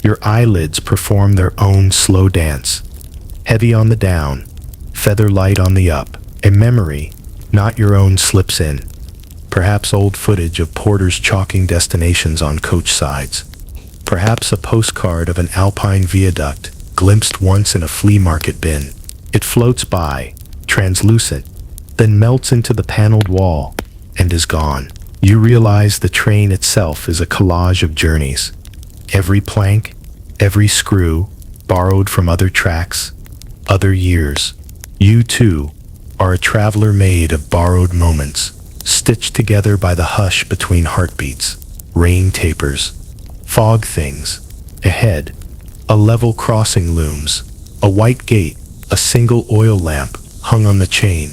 your eyelids perform their own slow dance. Heavy on the down, feather light on the up. A memory, not your own, slips in. Perhaps old footage of porters chalking destinations on coach sides. Perhaps a postcard of an alpine viaduct glimpsed once in a flea market bin. It floats by, translucent, then melts into the paneled wall and is gone. You realize the train itself is a collage of journeys. Every plank, every screw, borrowed from other tracks, other years. You, too, are a traveler made of borrowed moments, stitched together by the hush between heartbeats. Rain tapers. Fog things. Ahead, a level crossing looms. A white gate, a single oil lamp hung on the chain.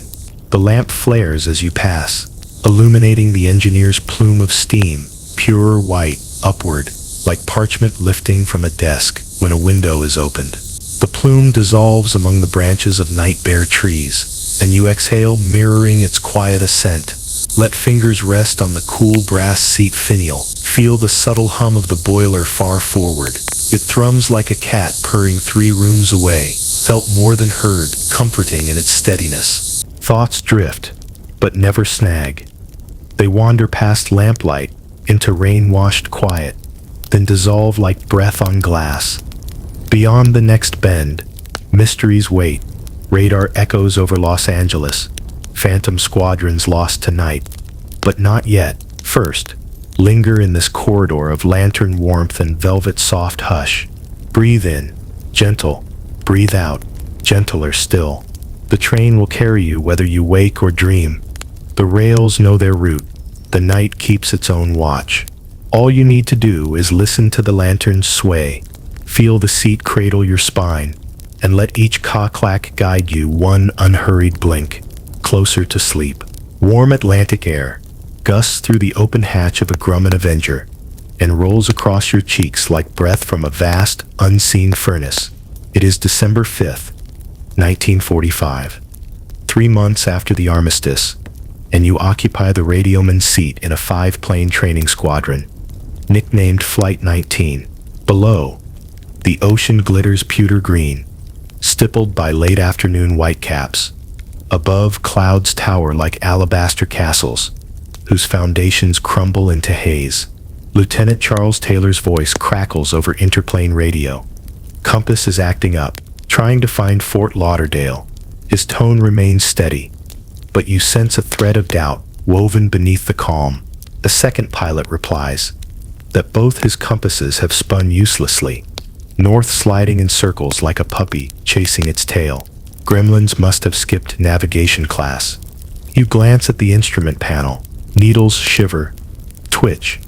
The lamp flares as you pass, illuminating the engineer's plume of steam, pure white, upward, like parchment lifting from a desk when a window is opened. The plume dissolves among the branches of night-bare trees, and you exhale, mirroring its quiet ascent. Let fingers rest on the cool brass seat finial. Feel the subtle hum of the boiler far forward. It thrums like a cat purring 3 rooms away, felt more than heard, comforting in its steadiness. Thoughts drift, but never snag. They wander past lamplight, into rain-washed quiet, then dissolve like breath on glass. Beyond the next bend, mysteries wait. Radar echoes over Los Angeles. Phantom squadrons lost tonight. But not yet. First, linger in this corridor of lantern warmth and velvet soft hush. Breathe in, gentle. Breathe out, gentler still. The train will carry you whether you wake or dream. The rails know their route. The night keeps its own watch. All you need to do is listen to the lantern's sway. Feel the seat cradle your spine, and let each caw-clack guide you one unhurried blink, closer to sleep. Warm Atlantic air gusts through the open hatch of a Grumman Avenger and rolls across your cheeks like breath from a vast, unseen furnace. It is December 5th, 1945, 3 months after the armistice, and you occupy the radioman's seat in a 5-plane training squadron, nicknamed Flight 19. Below, the ocean glitters pewter green, stippled by late afternoon whitecaps. Above, clouds tower like alabaster castles, whose foundations crumble into haze. Lieutenant Charles Taylor's voice crackles over interplane radio. Compass is acting up, trying to find Fort Lauderdale. His tone remains steady, but you sense a thread of doubt woven beneath the calm. The second pilot replies that both his compasses have spun uselessly, north sliding in circles like a puppy chasing its tail. Gremlins must have skipped navigation class. You glance at the instrument panel. Needles shiver, twitch,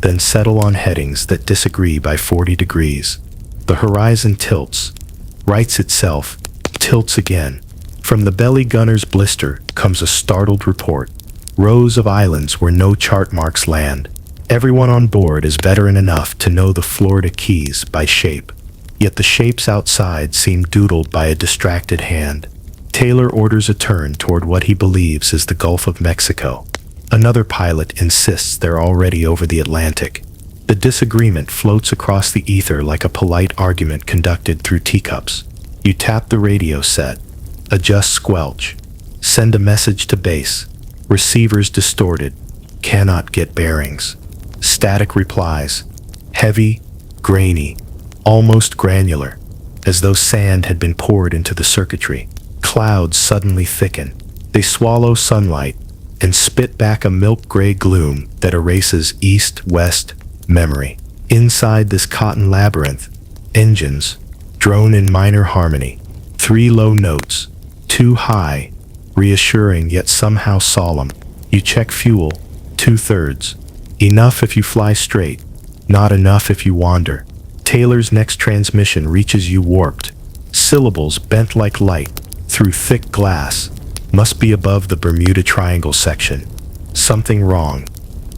then settle on headings that disagree by 40 degrees. The horizon tilts, rights itself, tilts again. From the belly gunner's blister comes a startled report. Rows of islands where no chart marks land. Everyone on board is veteran enough to know the Florida Keys by shape. Yet the shapes outside seem doodled by a distracted hand. Taylor orders a turn toward what he believes is the Gulf of Mexico. Another pilot insists they're already over the Atlantic. The disagreement floats across the ether like a polite argument conducted through teacups. You tap the radio set, adjust squelch, send a message to base. Receivers distorted. Cannot get bearings. Static replies. Heavy, grainy, almost granular, as though sand had been poured into the circuitry. Clouds suddenly thicken. They swallow sunlight and spit back a milk-gray gloom that erases east-west memory. Inside this cotton labyrinth, engines drone in minor harmony. 3 low notes, 2 high, reassuring yet somehow solemn. You check fuel, 2/3. Enough if you fly straight, not enough if you wander. Taylor's next transmission reaches you warped. Syllables bent like light through thick glass. Must be above the Bermuda Triangle section. Something wrong.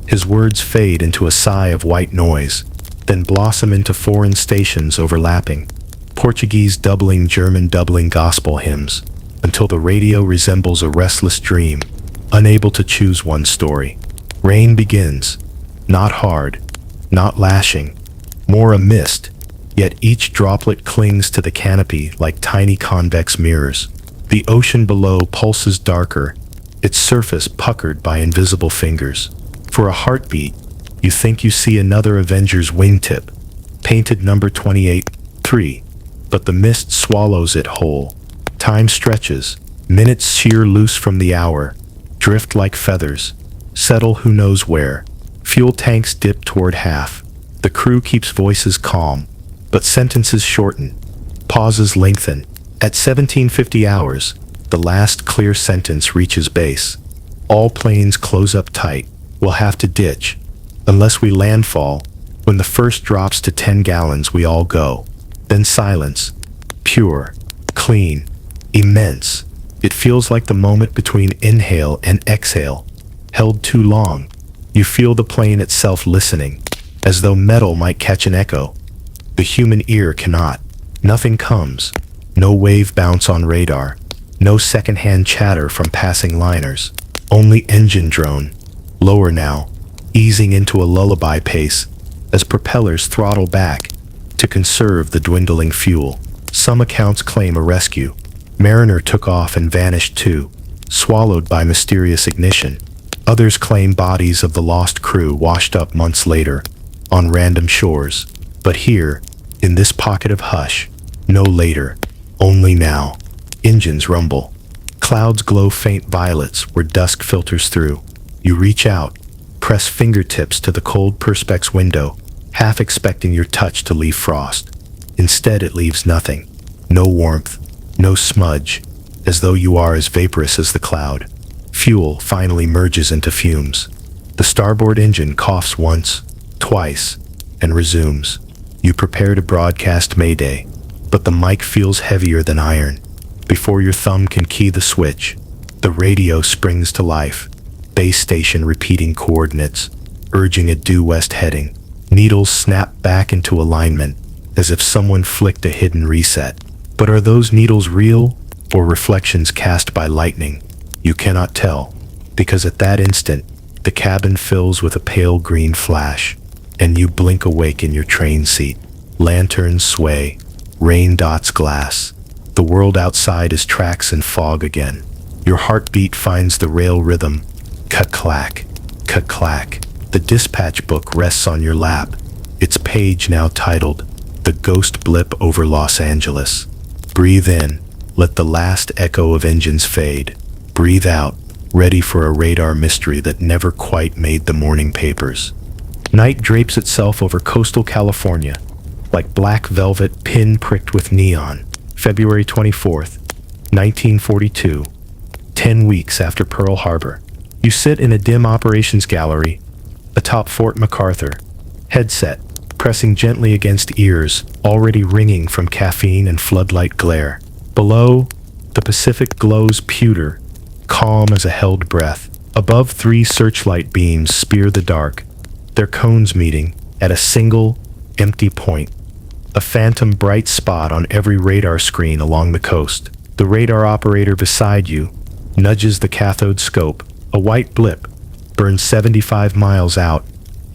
His words fade into a sigh of white noise, then blossom into foreign stations overlapping. Portuguese doubling, German doubling gospel hymns, until the radio resembles a restless dream, unable to choose one story. Rain begins. Not hard, not lashing, more a mist, yet each droplet clings to the canopy like tiny convex mirrors. The ocean below pulses darker, its surface puckered by invisible fingers. For a heartbeat, you think you see another Avenger's wingtip, painted number 28-3, but the mist swallows it whole. Time stretches, minutes shear loose from the hour, drift like feathers, settle who knows where. Fuel tanks dip toward half. The crew keeps voices calm, but sentences shorten, pauses lengthen. At 1750 hours, the last clear sentence reaches base. All planes close up tight. We'll have to ditch. Unless we landfall, when the first drops to 10 gallons, we all go. Then silence. Pure, clean, immense. It feels like the moment between inhale and exhale. Held too long. You feel the plane itself listening, as though metal might catch an echo. The human ear cannot. Nothing comes. No wave bounce on radar. No second-hand chatter from passing liners. Only engine drone. Lower now, easing into a lullaby pace, as propellers throttle back to conserve the dwindling fuel. Some accounts claim a rescue. Mariner took off and vanished too, swallowed by mysterious ignition. Others claim bodies of the lost crew washed up months later, on random shores. But here, in this pocket of hush, no later, only now. Engines rumble. Clouds glow faint violets where dusk filters through. You reach out, press fingertips to the cold perspex window, half expecting your touch to leave frost. Instead, it leaves nothing. No warmth, no smudge, as though you are as vaporous as the cloud. Fuel finally merges into fumes. The starboard engine coughs once, twice, and resumes. You prepare to broadcast Mayday, but the mic feels heavier than iron. Before your thumb can key the switch, the radio springs to life. Base station repeating coordinates, urging a due west heading. Needles snap back into alignment, as if someone flicked a hidden reset. But are those needles real, or reflections cast by lightning? You cannot tell, because at that instant, the cabin fills with a pale green flash, and you blink awake in your train seat. Lanterns sway, rain dots glass. The world outside is tracks and fog again. Your heartbeat finds the rail rhythm. Cut-clack, cut-clack. The dispatch book rests on your lap, its page now titled, "The Ghost Blip Over Los Angeles." Breathe in, let the last echo of engines fade. Breathe out, ready for a radar mystery that never quite made the morning papers. Night drapes itself over coastal California, like black velvet pin-pricked with neon. February 24th, 1942, 10 weeks after Pearl Harbor. You sit in a dim operations gallery, atop Fort MacArthur, headset pressing gently against ears already ringing from caffeine and floodlight glare. Below, the Pacific glows pewter, calm as a held breath. Above, 3 searchlight beams spear the dark, their cones meeting at a single, empty point. A phantom bright spot on every radar screen along the coast. The radar operator beside you nudges the cathode scope. A white blip burns 75 miles out,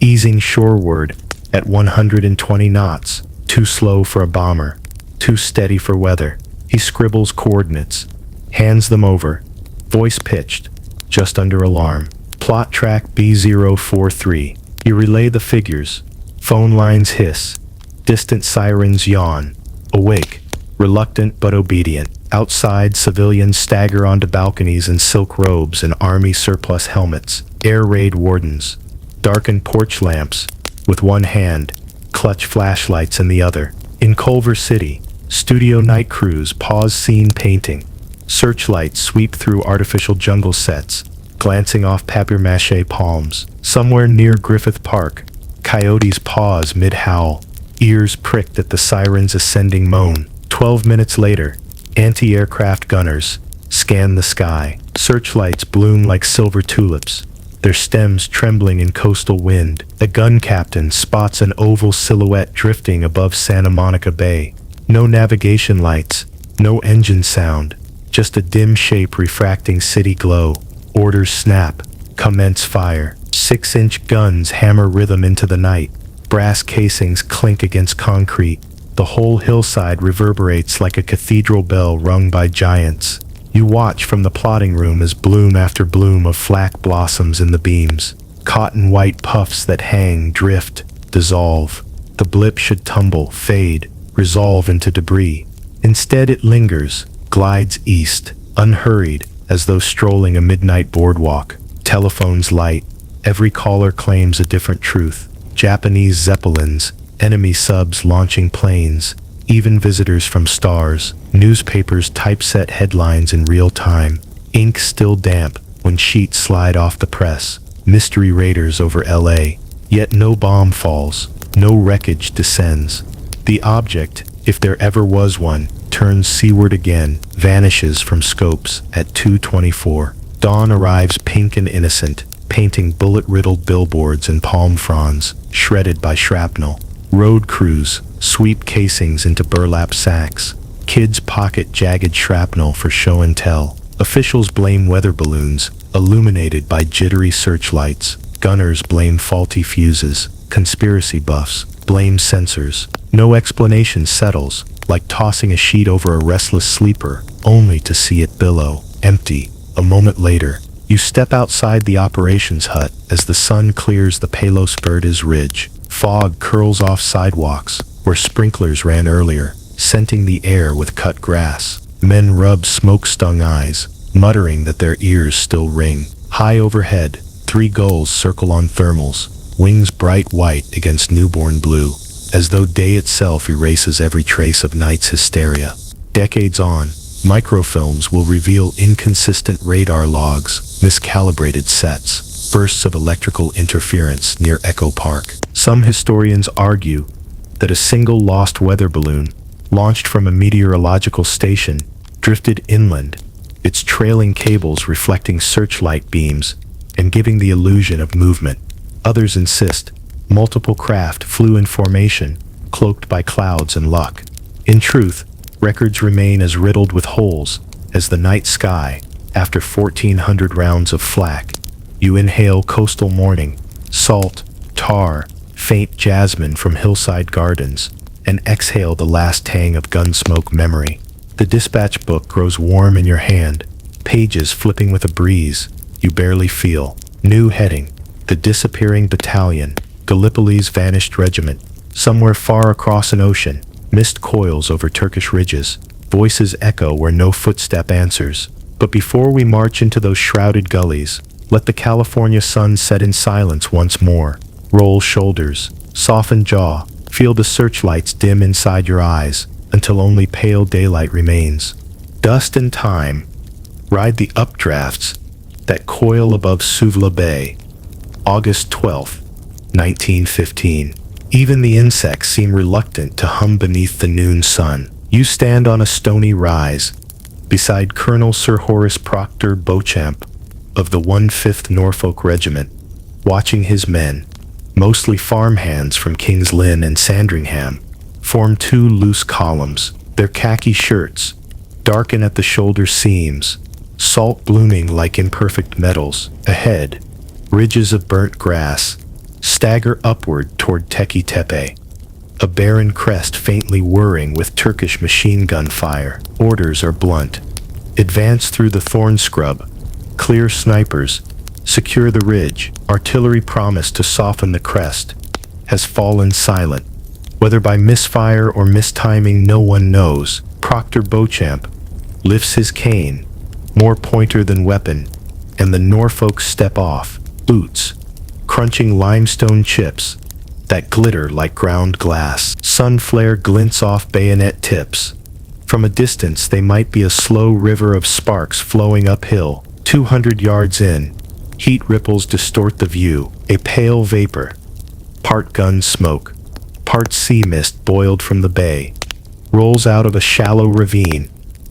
easing shoreward at 120 knots. Too slow for a bomber, too steady for weather. He scribbles coordinates, hands them over, voice pitched, just under alarm. Plot track B043. You relay the figures. Phone lines hiss. Distant sirens yawn. Awake, reluctant but obedient. Outside, civilians stagger onto balconies in silk robes and army surplus helmets. Air raid wardens. Darkened porch lamps, with one hand, clutch flashlights in the other. In Culver City, studio night crews pause scene painting. Searchlights sweep through artificial jungle sets, glancing off papier-mâché palms. Somewhere near Griffith Park, coyotes pause mid-howl, ears pricked at the siren's ascending moan. 12 minutes later, anti-aircraft gunners scan the sky. Searchlights bloom like silver tulips, their stems trembling in coastal wind. A gun captain spots an oval silhouette drifting above Santa Monica Bay. No navigation lights, no engine sound, just a dim shape refracting city glow. Orders snap, commence fire. 6-inch guns hammer rhythm into the night. Brass casings clink against concrete. The whole hillside reverberates like a cathedral bell rung by giants. You watch from the plotting room as bloom after bloom of flack blossoms in the beams. Cotton white puffs that hang, drift, dissolve. The blip should tumble, fade, resolve into debris. Instead it lingers, glides east, unhurried, as though strolling a midnight boardwalk. Telephones light. Every caller claims a different truth. Japanese zeppelins, enemy subs launching planes, even visitors from stars. Newspapers typeset headlines in real time. Ink still damp when sheets slide off the press. Mystery raiders over LA. Yet no bomb falls, no wreckage descends. The object, if there ever was one, turns seaward again, vanishes from scopes at 2:24. Dawn arrives pink and innocent, painting bullet-riddled billboards and palm fronds, shredded by shrapnel. Road crews sweep casings into burlap sacks. Kids pocket jagged shrapnel for show and tell. Officials blame weather balloons, illuminated by jittery searchlights. Gunners blame faulty fuses. Conspiracy buffs blame sensors. No explanation settles, like tossing a sheet over a restless sleeper, only to see it billow, empty. A moment later, you step outside the operations hut as the sun clears the Palos Verdes ridge. Fog curls off sidewalks where sprinklers ran earlier, scenting the air with cut grass. Men rub smoke-stung eyes, muttering that their ears still ring. High overhead, 3 gulls circle on thermals, wings bright white against newborn blue, as though day itself erases every trace of night's hysteria. Decades on, microfilms will reveal inconsistent radar logs, miscalibrated sets, bursts of electrical interference near Echo Park. Some historians argue that a single lost weather balloon, launched from a meteorological station, drifted inland, its trailing cables reflecting searchlight beams and giving the illusion of movement. Others insist multiple craft flew in formation, cloaked by clouds and luck. In truth, records remain as riddled with holes as the night sky. After 1,400 rounds of flak, you inhale coastal morning, salt, tar, faint jasmine from hillside gardens, and exhale the last tang of gunsmoke memory. The dispatch book grows warm in your hand, pages flipping with a breeze you barely feel. New heading: the disappearing battalion, Gallipoli's vanished regiment. Somewhere far across an ocean, mist coils over Turkish ridges. Voices echo where no footstep answers. But before we march into those shrouded gullies, let the California sun set in silence once more. Roll shoulders, soften jaw, feel the searchlights dim inside your eyes until only pale daylight remains. Dust and time ride the updrafts that coil above Suvla Bay. August 12th, 1915. Even the insects seem reluctant to hum beneath the noon sun. You stand on a stony rise, beside Colonel Sir Horace Proctor Beauchamp of the 1/5th Norfolk Regiment, watching his men, mostly farmhands from King's Lynn and Sandringham, form 2 loose columns. Their khaki shirts darken at the shoulder seams, salt blooming like imperfect metals. Ahead, ridges of burnt grass stagger upward toward Teki Tepe, a barren crest faintly whirring with Turkish machine gun fire. Orders are blunt. Advance through the thorn scrub, Clear snipers, secure the ridge. Artillery promised to soften the crest has fallen silent. Whether by misfire or mistiming, no one knows. Proctor Beauchamp lifts his cane, more pointer than weapon, and the Norfolk step off, boots crunching limestone chips that glitter like ground glass. Sun flare glints off bayonet tips. From a distance they might be a slow river of sparks flowing uphill. 200 yards in, heat ripples distort the view. A pale vapor, part gun smoke, part sea mist boiled from the bay, rolls out of a shallow ravine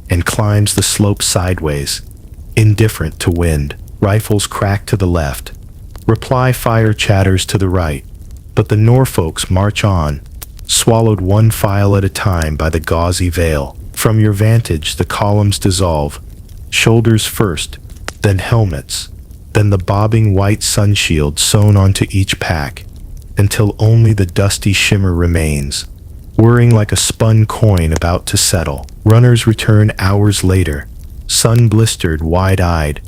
and climbs the slope sideways, indifferent to wind. Rifles crack to the left. Reply fire chatters to the right. But the Norfolks march on, swallowed one file at a time by the gauzy veil. From your vantage the columns dissolve, shoulders first, then helmets, then the bobbing white sunshield sewn onto each pack, until only the dusty shimmer remains, whirring like a spun coin about to settle. Runners return hours later, sun-blistered, wide-eyed,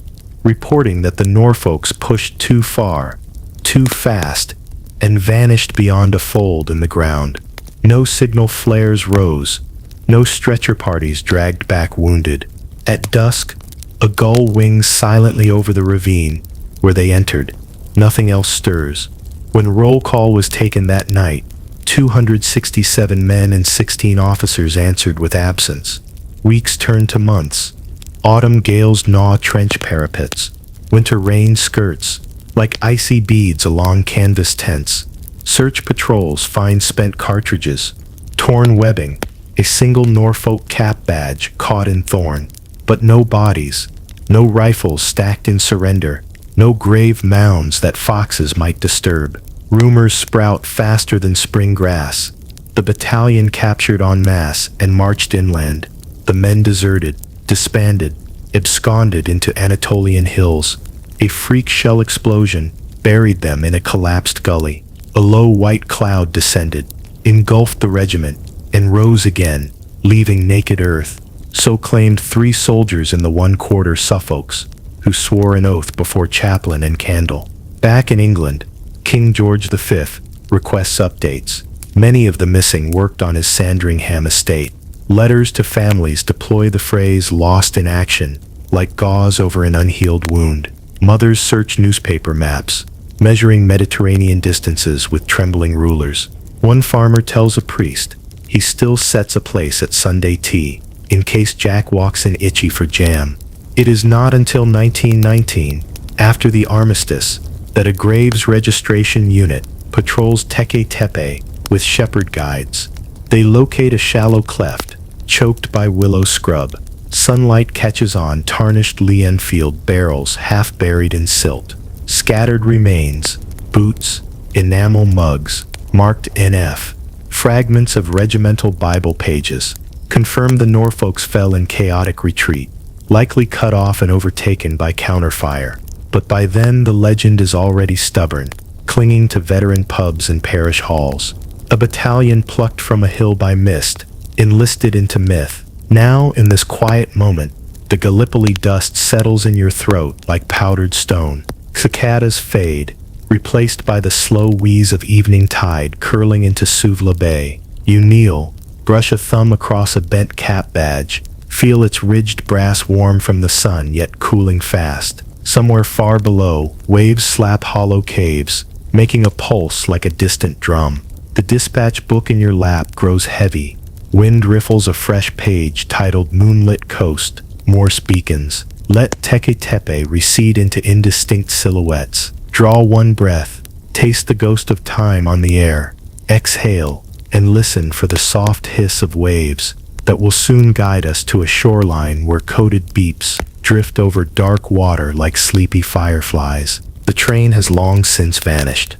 reporting that the Norfolks pushed too far, too fast, and vanished beyond a fold in the ground. No signal flares rose, no stretcher parties dragged back wounded. At dusk, a gull wings silently over the ravine where they entered. Nothing else stirs. When roll call was taken that night, 267 men and 16 officers answered with absence. Weeks turned to months. Autumn gales gnaw trench parapets. Winter rain skirts like icy beads along canvas tents. Search patrols find spent cartridges, torn webbing, a single Norfolk cap badge caught in thorn. But no bodies, no rifles stacked in surrender, no grave mounds that foxes might disturb. Rumors sprout faster than spring grass. The battalion captured en masse and marched inland. The men deserted, disbanded, absconded into Anatolian hills. A freak shell explosion buried them in a collapsed gully. A low white cloud descended, engulfed the regiment, and rose again, leaving naked earth. So claimed 3 soldiers in the 1/4 Suffolks, who swore an oath before chaplain and candle. Back in England, King George V requests updates. Many of the missing worked on his Sandringham estate. Letters to families deploy the phrase "lost in action," like gauze over an unhealed wound. Mothers search newspaper maps, measuring Mediterranean distances with trembling rulers. One farmer tells a priest he still sets a place at Sunday tea, in case Jack walks in itchy for jam. It is not until 1919, after the armistice, that a graves registration unit patrols Teke Tepe with shepherd guides. They locate a shallow cleft, choked by willow scrub. Sunlight catches on tarnished Lee Enfield barrels half buried in silt. Scattered remains, boots, enamel mugs, marked NF, fragments of regimental Bible pages, confirm the Norfolks fell in chaotic retreat, likely cut off and overtaken by counterfire. But by then the legend is already stubborn, clinging to veteran pubs and parish halls. A battalion plucked from a hill by mist, enlisted into myth. Now, in this quiet moment, the Gallipoli dust settles in your throat like powdered stone. Cicadas fade, replaced by the slow wheeze of evening tide curling into Suvla Bay. You kneel, brush a thumb across a bent cap badge, feel its ridged brass warm from the sun yet cooling fast. Somewhere far below, waves slap hollow caves, making a pulse like a distant drum. The dispatch book in your lap grows heavy. Wind riffles a fresh page titled Moonlit Coast, Morse Beacons. Let Teke Tepe recede into indistinct silhouettes. Draw one breath, taste the ghost of time on the air. Exhale, and listen for the soft hiss of waves that will soon guide us to a shoreline where coated beeps drift over dark water like sleepy fireflies. The train has long since vanished.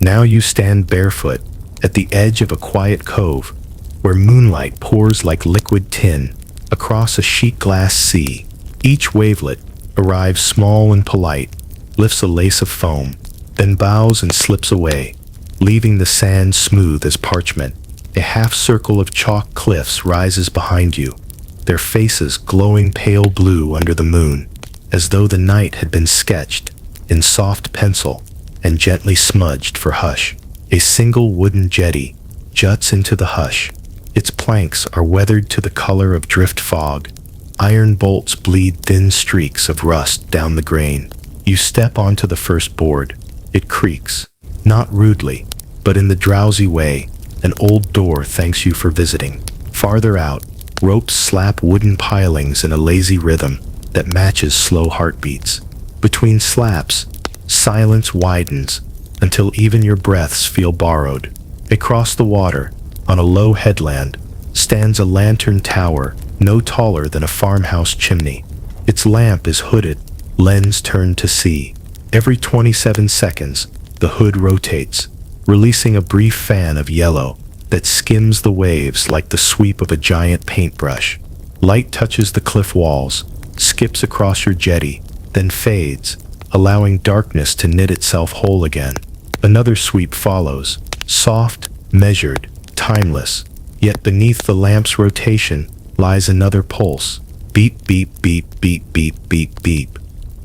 Now you stand barefoot at the edge of a quiet cove where moonlight pours like liquid tin across a sheet glass sea. Each wavelet arrives small and polite, lifts a lace of foam, then bows and slips away, leaving the sand smooth as parchment. A half circle of chalk cliffs rises behind you, their faces glowing pale blue under the moon. as though the night had been sketched in soft pencil and gently smudged for hush. A single wooden jetty juts into the hush. Its planks are weathered to the color of drift fog. Iron bolts bleed thin streaks of rust down the grain. You step onto the first board. It creaks, not rudely, but in the drowsy way an old door thanks you for visiting. Farther out, ropes slap wooden pilings in a lazy rhythm that matches slow heartbeats. Between slaps, silence widens until even your breaths feel borrowed. Across the water, on a low headland, stands a lantern tower no taller than a farmhouse chimney. Its lamp is hooded, lens turned to sea. Every 27 seconds, the hood rotates, releasing a brief fan of yellow that skims the waves like the sweep of a giant paintbrush. Light touches the cliff walls, skips across your jetty, then fades, allowing darkness to knit itself whole again. Another sweep follows, soft, measured, timeless. Yet beneath the lamp's rotation lies another pulse. Beep, beep, beep, beep, beep, beep, beep.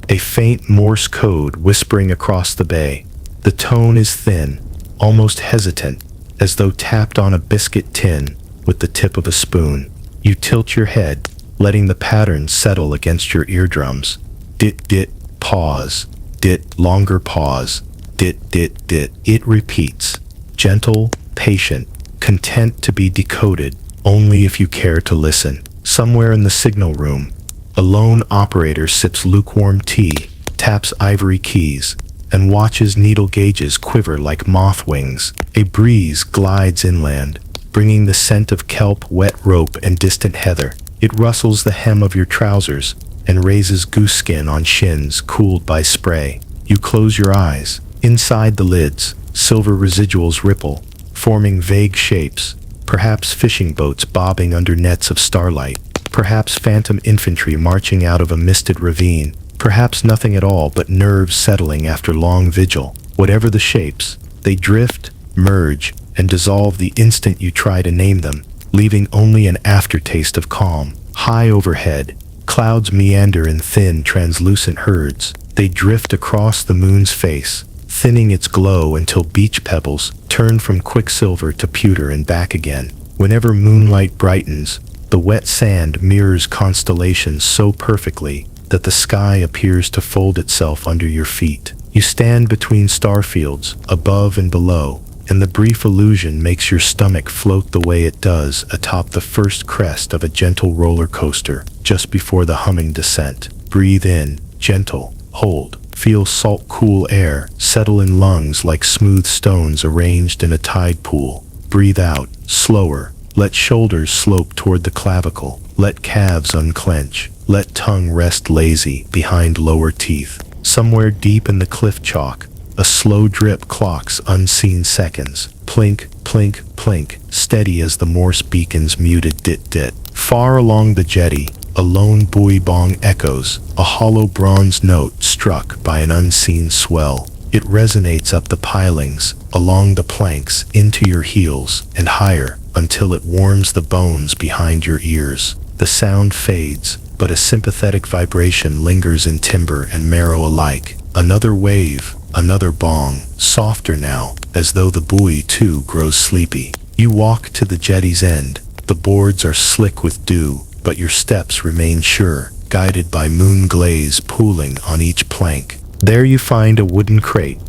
A faint Morse code whispering across the bay. The tone is thin, almost hesitant, as though tapped on a biscuit tin with the tip of a spoon. You tilt your head, letting the pattern settle against your eardrums. Dit, dit, pause. Dit, longer pause. Dit, dit, dit. It repeats. Gentle, patient, content to be decoded only if you care to listen. Somewhere in the signal room, a lone operator sips lukewarm tea, taps ivory keys, and watches needle gauges quiver like moth wings. A breeze glides inland, bringing the scent of kelp, wet rope, and distant heather. It rustles the hem of your trousers and raises goose skin on shins cooled by spray. You close your eyes. Inside the lids, silver residuals ripple, forming vague shapes, perhaps fishing boats bobbing under nets of starlight, perhaps phantom infantry marching out of a misted ravine, perhaps nothing at all but nerves settling after long vigil. Whatever the shapes, they drift, merge, and dissolve the instant you try to name them, leaving only an aftertaste of calm. High overhead, clouds meander in thin, translucent herds. They drift across the moon's face, thinning its glow until beach pebbles turn from quicksilver to pewter and back again. Whenever moonlight brightens, the wet sand mirrors constellations so perfectly that the sky appears to fold itself under your feet. You stand between starfields, above and below, and the brief illusion makes your stomach float the way it does atop the first crest of a gentle roller coaster, just before the humming descent. Breathe in, gentle, hold. Feel salt, cool air settle in lungs like smooth stones arranged in a tide pool. Breathe out, slower. Let shoulders slope toward the clavicle. Let calves unclench. Let tongue rest lazy behind lower teeth. Somewhere deep in the cliff chalk, a slow drip clocks unseen seconds. Plink, plink, plink, steady as the Morse beacon's muted dit-dit. Far along the jetty, a lone buoy bong echoes, a hollow bronze note struck by an unseen swell. It resonates up the pilings, along the planks, into your heels, and higher, until it warms the bones behind your ears. The sound fades, but a sympathetic vibration lingers in timber and marrow alike. Another wave, another bong, softer now, as though the buoy too grows sleepy. You walk to the jetty's end. The boards are slick with dew, but your steps remain sure, guided by moon glaze pooling on each plank. There you find a wooden crate,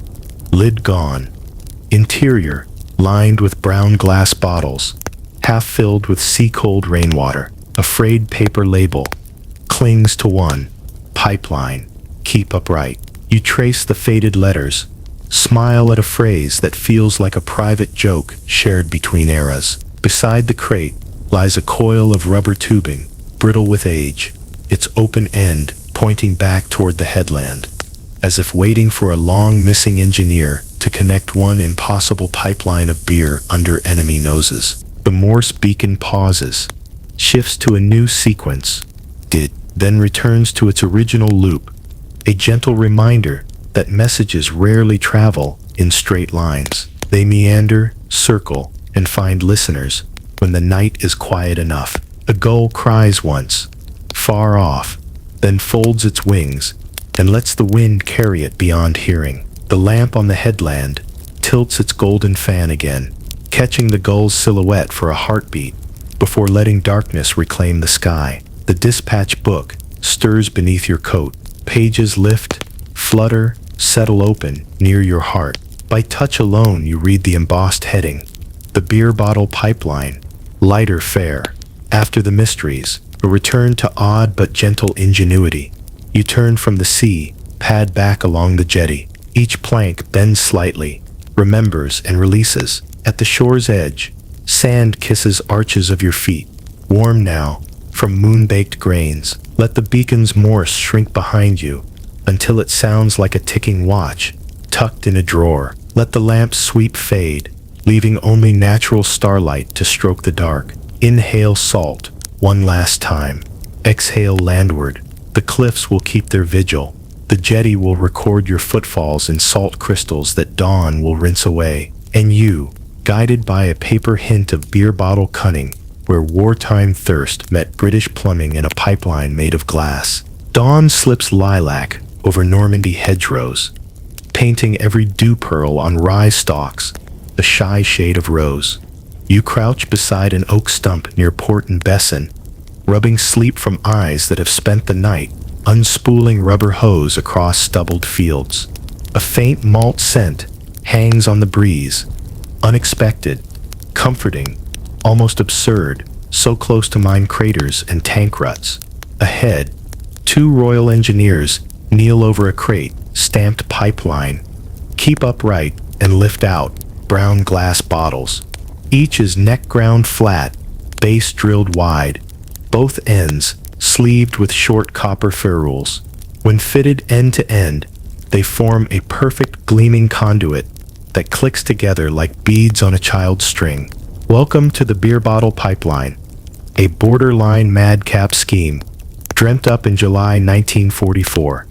lid gone. Interior, lined with brown glass bottles, half filled with sea-cold rainwater. A frayed paper label clings to one. Pipeline, keep upright. You trace the faded letters, smile at a phrase that feels like a private joke shared between eras. Beside the crate lies a coil of rubber tubing, brittle with age, its open end pointing back toward the headland, as if waiting for a long missing engineer to connect one impossible pipeline of beer under enemy noses. The Morse beacon pauses, shifts to a new sequence, then returns to its original loop, a gentle reminder that messages rarely travel in straight lines. They meander, circle, and find listeners when the night is quiet enough. A gull cries once, far off, then folds its wings and lets the wind carry it beyond hearing. The lamp on the headland tilts its golden fan again, catching the gull's silhouette for a heartbeat before letting darkness reclaim the sky. The dispatch book stirs beneath your coat. Pages lift, flutter, settle open near your heart. By touch alone, you read the embossed heading: The Beer Bottle Pipeline, Lighter Fare. After the mysteries, a return to odd but gentle ingenuity. You turn from the sea, pad back along the jetty. Each plank bends slightly, remembers and releases. At the shore's edge, sand kisses arches of your feet, warm now from moon-baked grains. Let the beacon's Morse shrink behind you until it sounds like a ticking watch tucked in a drawer. Let the lamp's sweep fade, leaving only natural starlight to stroke the dark. Inhale salt one last time. Exhale landward. The cliffs will keep their vigil. The jetty will record your footfalls in salt crystals that dawn will rinse away. And you, guided by a paper hint of beer bottle cunning, where wartime thirst met British plumbing in a pipeline made of glass. Dawn slips lilac over Normandy hedgerows, painting every dew pearl on rye stalks a shy shade of rose. You crouch beside an oak stump near Port and Besson, rubbing sleep from eyes that have spent the night unspooling rubber hose across stubbled fields. A faint malt scent hangs on the breeze, unexpected, comforting, almost absurd, so close to mine craters and tank ruts. Ahead, two Royal Engineers kneel over a crate stamped pipeline. Keep upright and lift out brown glass bottles. Each is neck ground flat, base drilled wide, both ends sleeved with short copper ferrules. When fitted end to end, they form a perfect gleaming conduit that clicks together like beads on a child's string. Welcome to the Beer Bottle Pipeline, a borderline madcap scheme dreamt up in July 1944,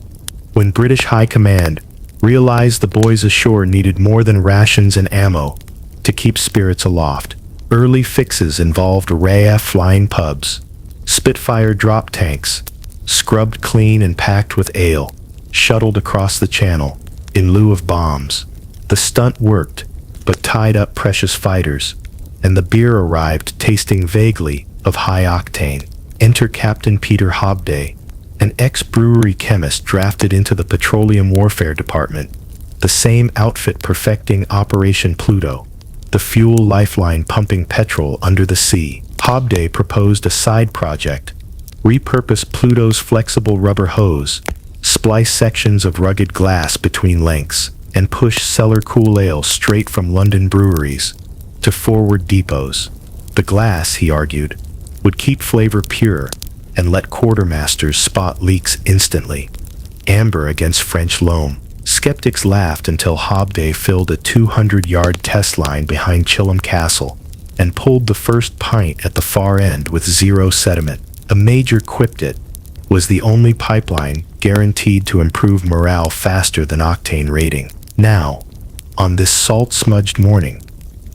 when British High Command realized the boys ashore needed more than rations and ammo to keep spirits aloft. Early fixes involved RAF flying pubs, Spitfire drop tanks, scrubbed clean and packed with ale, shuttled across the channel in lieu of bombs. The stunt worked, but tied up precious fighters, and the beer arrived tasting vaguely of high octane. Enter Captain Peter Hobday, an ex-brewery chemist drafted into the Petroleum Warfare Department, the same outfit perfecting Operation Pluto, the fuel lifeline pumping petrol under the sea. Hobday proposed a side project: repurpose Pluto's flexible rubber hose, splice sections of rugged glass between lengths, and push cellar cool ale straight from London breweries to forward depots. The glass, he argued, would keep flavor pure and let quartermasters spot leaks instantly. Amber against French loam. Skeptics laughed until Hobday filled a 200-yard test line behind Chilham Castle and pulled the first pint at the far end with zero sediment. A major quipped it was the only pipeline guaranteed to improve morale faster than octane rating. Now, on this salt-smudged morning,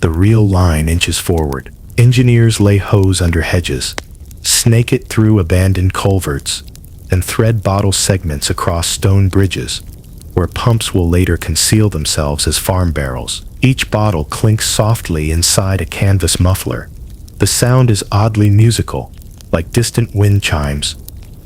the real line inches forward. Engineers lay hose under hedges, snake it through abandoned culverts, and thread bottle segments across stone bridges, where pumps will later conceal themselves as farm barrels. Each bottle clinks softly inside a canvas muffler. The sound is oddly musical, like distant wind chimes,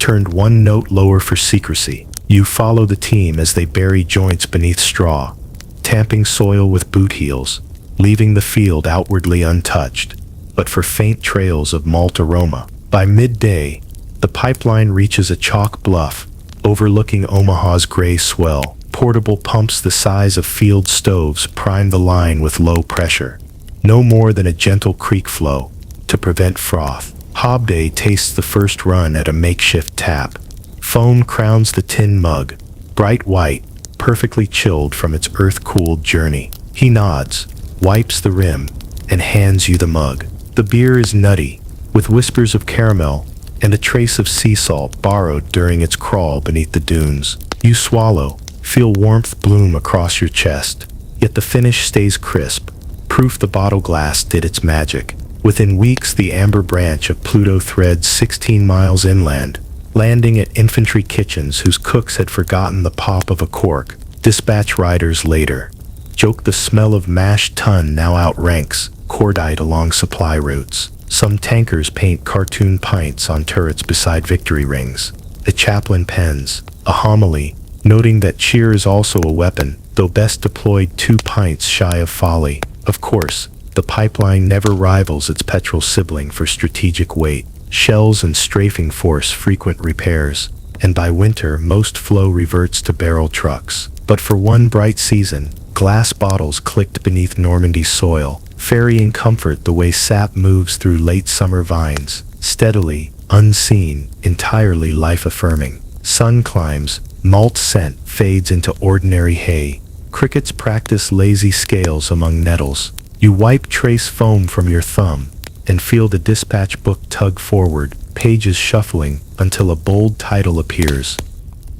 turned one note lower for secrecy. You follow the team as they bury joints beneath straw, tamping soil with boot heels, leaving the field outwardly untouched, but for faint trails of malt aroma. By midday, the pipeline reaches a chalk bluff overlooking Omaha's gray swell. Portable pumps the size of field stoves prime the line with low pressure, no more than a gentle creek flow, to prevent froth. Hobday tastes the first run at a makeshift tap. Foam crowns the tin mug, bright white, perfectly chilled from its earth-cooled journey. He nods, wipes the rim, and hands you the mug. The beer is nutty, with whispers of caramel and a trace of sea salt borrowed during its crawl beneath the dunes. You swallow, feel warmth bloom across your chest, yet the finish stays crisp, proof the bottle glass did its magic. Within weeks, the amber branch of Pluto threads 16 miles inland, landing at infantry kitchens whose cooks had forgotten the pop of a cork. Dispatch riders later joke the smell of mashed ton now outranks cordite along supply routes. Some tankers paint cartoon pints on turrets beside victory rings. The chaplain pens a homily, noting that cheer is also a weapon, though best deployed 2 pints shy of folly. Of course, the pipeline never rivals its petrol sibling for strategic weight. Shells and strafing force frequent repairs, and by winter most flow reverts to barrel trucks. But for one bright season, glass bottles clicked beneath Normandy's soil, ferrying comfort the way sap moves through late summer vines, steadily, unseen, entirely life-affirming. Sun climbs, malt scent fades into ordinary hay. Crickets practice lazy scales among nettles. You wipe trace foam from your thumb and feel the dispatch book tug forward, pages shuffling until a bold title appears.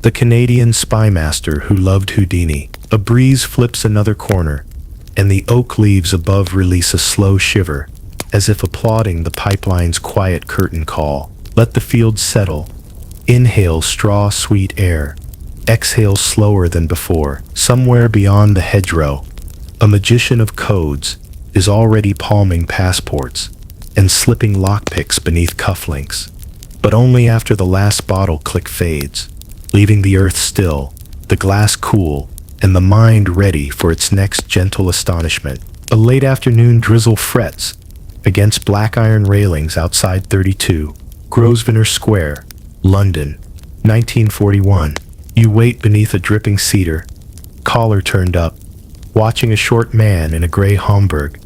The Canadian spymaster who loved Houdini. A breeze flips another corner, and the oak leaves above release a slow shiver, as if applauding the pipeline's quiet curtain call. Let the field settle. Inhale straw-sweet air. Exhale slower than before. Somewhere beyond the hedgerow, a magician of codes is already palming passports and slipping lockpicks beneath cufflinks. But only after the last bottle click fades, leaving the earth still, the glass cool, and the mind ready for its next gentle astonishment. A late afternoon drizzle frets against black iron railings outside 32 Grosvenor Square, London, 1941. You wait beneath a dripping cedar, collar turned up, watching a short man in a gray Homburg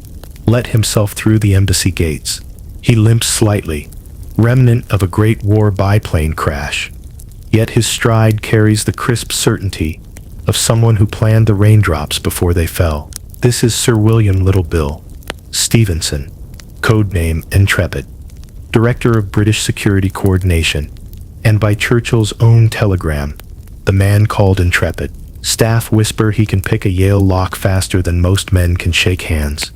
let himself through the embassy gates. He limps slightly, remnant of a Great War biplane crash, yet his stride carries the crisp certainty of someone who planned the raindrops before they fell. This is Sir William Little Bill Stevenson, codename Intrepid, Director of British Security Coordination, and by Churchill's own telegram, the man called Intrepid. Staff whisper he can pick a Yale lock faster than most men can shake hands.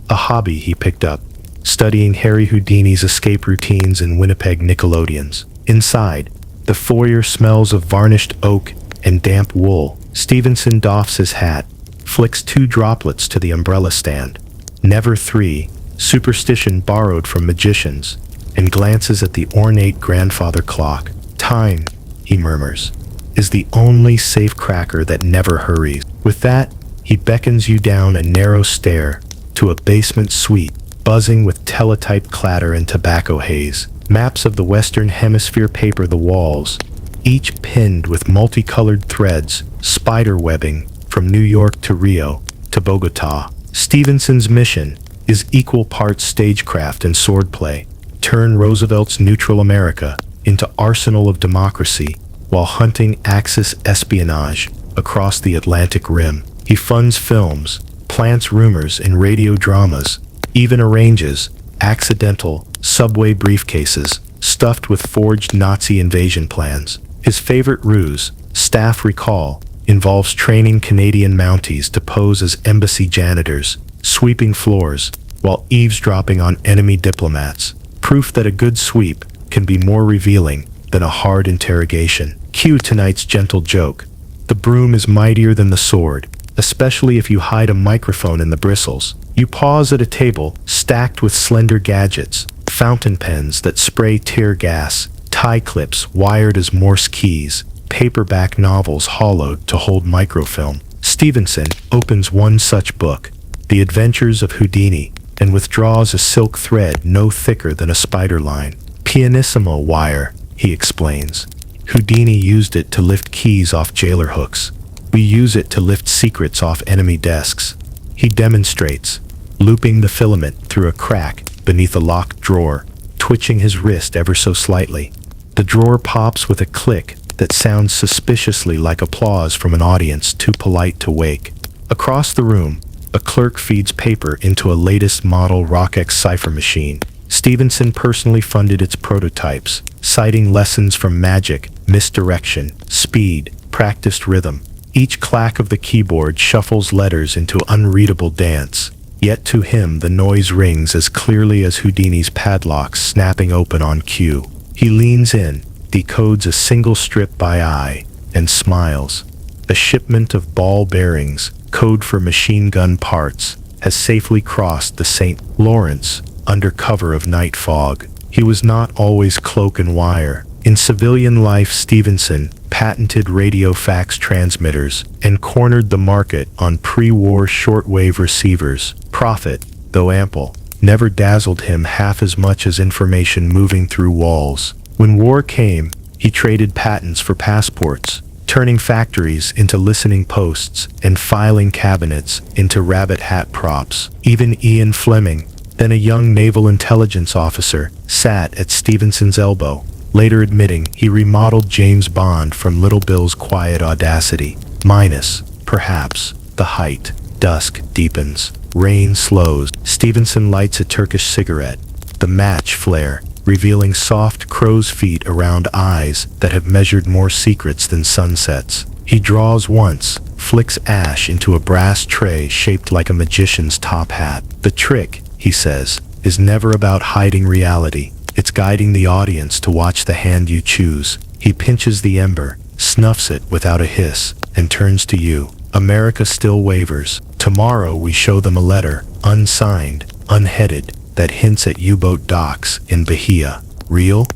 A hobby he picked up, studying Harry Houdini's escape routines in Winnipeg Nickelodeons. Inside, the foyer smells of varnished oak and damp wool. Stevenson doffs his hat, flicks 2 droplets to the umbrella stand. Never 3, superstition borrowed from magicians, and glances at the ornate grandfather clock. Time, he murmurs, is the only safe cracker that never hurries. With that, he beckons you down a narrow stair to a basement suite, buzzing with teletype clatter and tobacco haze. Maps of the Western Hemisphere paper the walls, each pinned with multicolored threads, spider webbing from New York to Rio to Bogota. Stevenson's mission is equal parts stagecraft and swordplay. Turn Roosevelt's neutral America into arsenal of democracy while hunting Axis espionage across the Atlantic Rim. He funds films, plants rumors in radio dramas, even arranges accidental subway briefcases stuffed with forged Nazi invasion plans. His favorite ruse, staff recall, involves training Canadian Mounties to pose as embassy janitors, sweeping floors while eavesdropping on enemy diplomats. Proof that a good sweep can be more revealing than a hard interrogation. Cue tonight's gentle joke. The broom is mightier than the sword, especially if you hide a microphone in the bristles. You pause at a table stacked with slender gadgets, fountain pens that spray tear gas, tie clips wired as Morse keys, paperback novels hollowed to hold microfilm. Stevenson opens one such book, The Adventures of Houdini, and withdraws a silk thread no thicker than a spider line. Pianissimo wire, he explains. Houdini used it to lift keys off jailer hooks. We use it to lift secrets off enemy desks. He demonstrates, looping the filament through a crack beneath a locked drawer, twitching his wrist ever so slightly. The drawer pops with a click that sounds suspiciously like applause from an audience too polite to wake. Across the room, a clerk feeds paper into a latest model Rockex cipher machine. Stevenson personally funded its prototypes, citing lessons from magic, misdirection, speed, practiced rhythm. Each clack of the keyboard shuffles letters into unreadable dance, yet to him the noise rings as clearly as Houdini's padlocks snapping open on cue. He leans in, decodes a single strip by eye, and smiles. A shipment of ball bearings, code for machine gun parts, has safely crossed the St. Lawrence under cover of night fog. He was not always cloak and wire. In civilian life, Stevenson patented radio fax transmitters and cornered the market on pre-war shortwave receivers. Profit, though ample, never dazzled him half as much as information moving through walls. When war came, he traded patents for passports, turning factories into listening posts and filing cabinets into rabbit hat props. Even Ian Fleming, then a young naval intelligence officer, sat at Stevenson's elbow, later admitting he remodeled James Bond from Little Bill's quiet audacity. Minus, perhaps, the height. Dusk deepens. Rain slows. Stevenson lights a Turkish cigarette. The match flare, revealing soft crow's feet around eyes that have measured more secrets than sunsets. He draws once, flicks ash into a brass tray shaped like a magician's top hat. The trick, he says, is never about hiding reality. It's guiding the audience to watch the hand you choose. He pinches the ember, snuffs it without a hiss, and turns to you. America still wavers. Tomorrow we show them a letter, unsigned, unheaded, that hints at U-boat docks in Bahia. Real?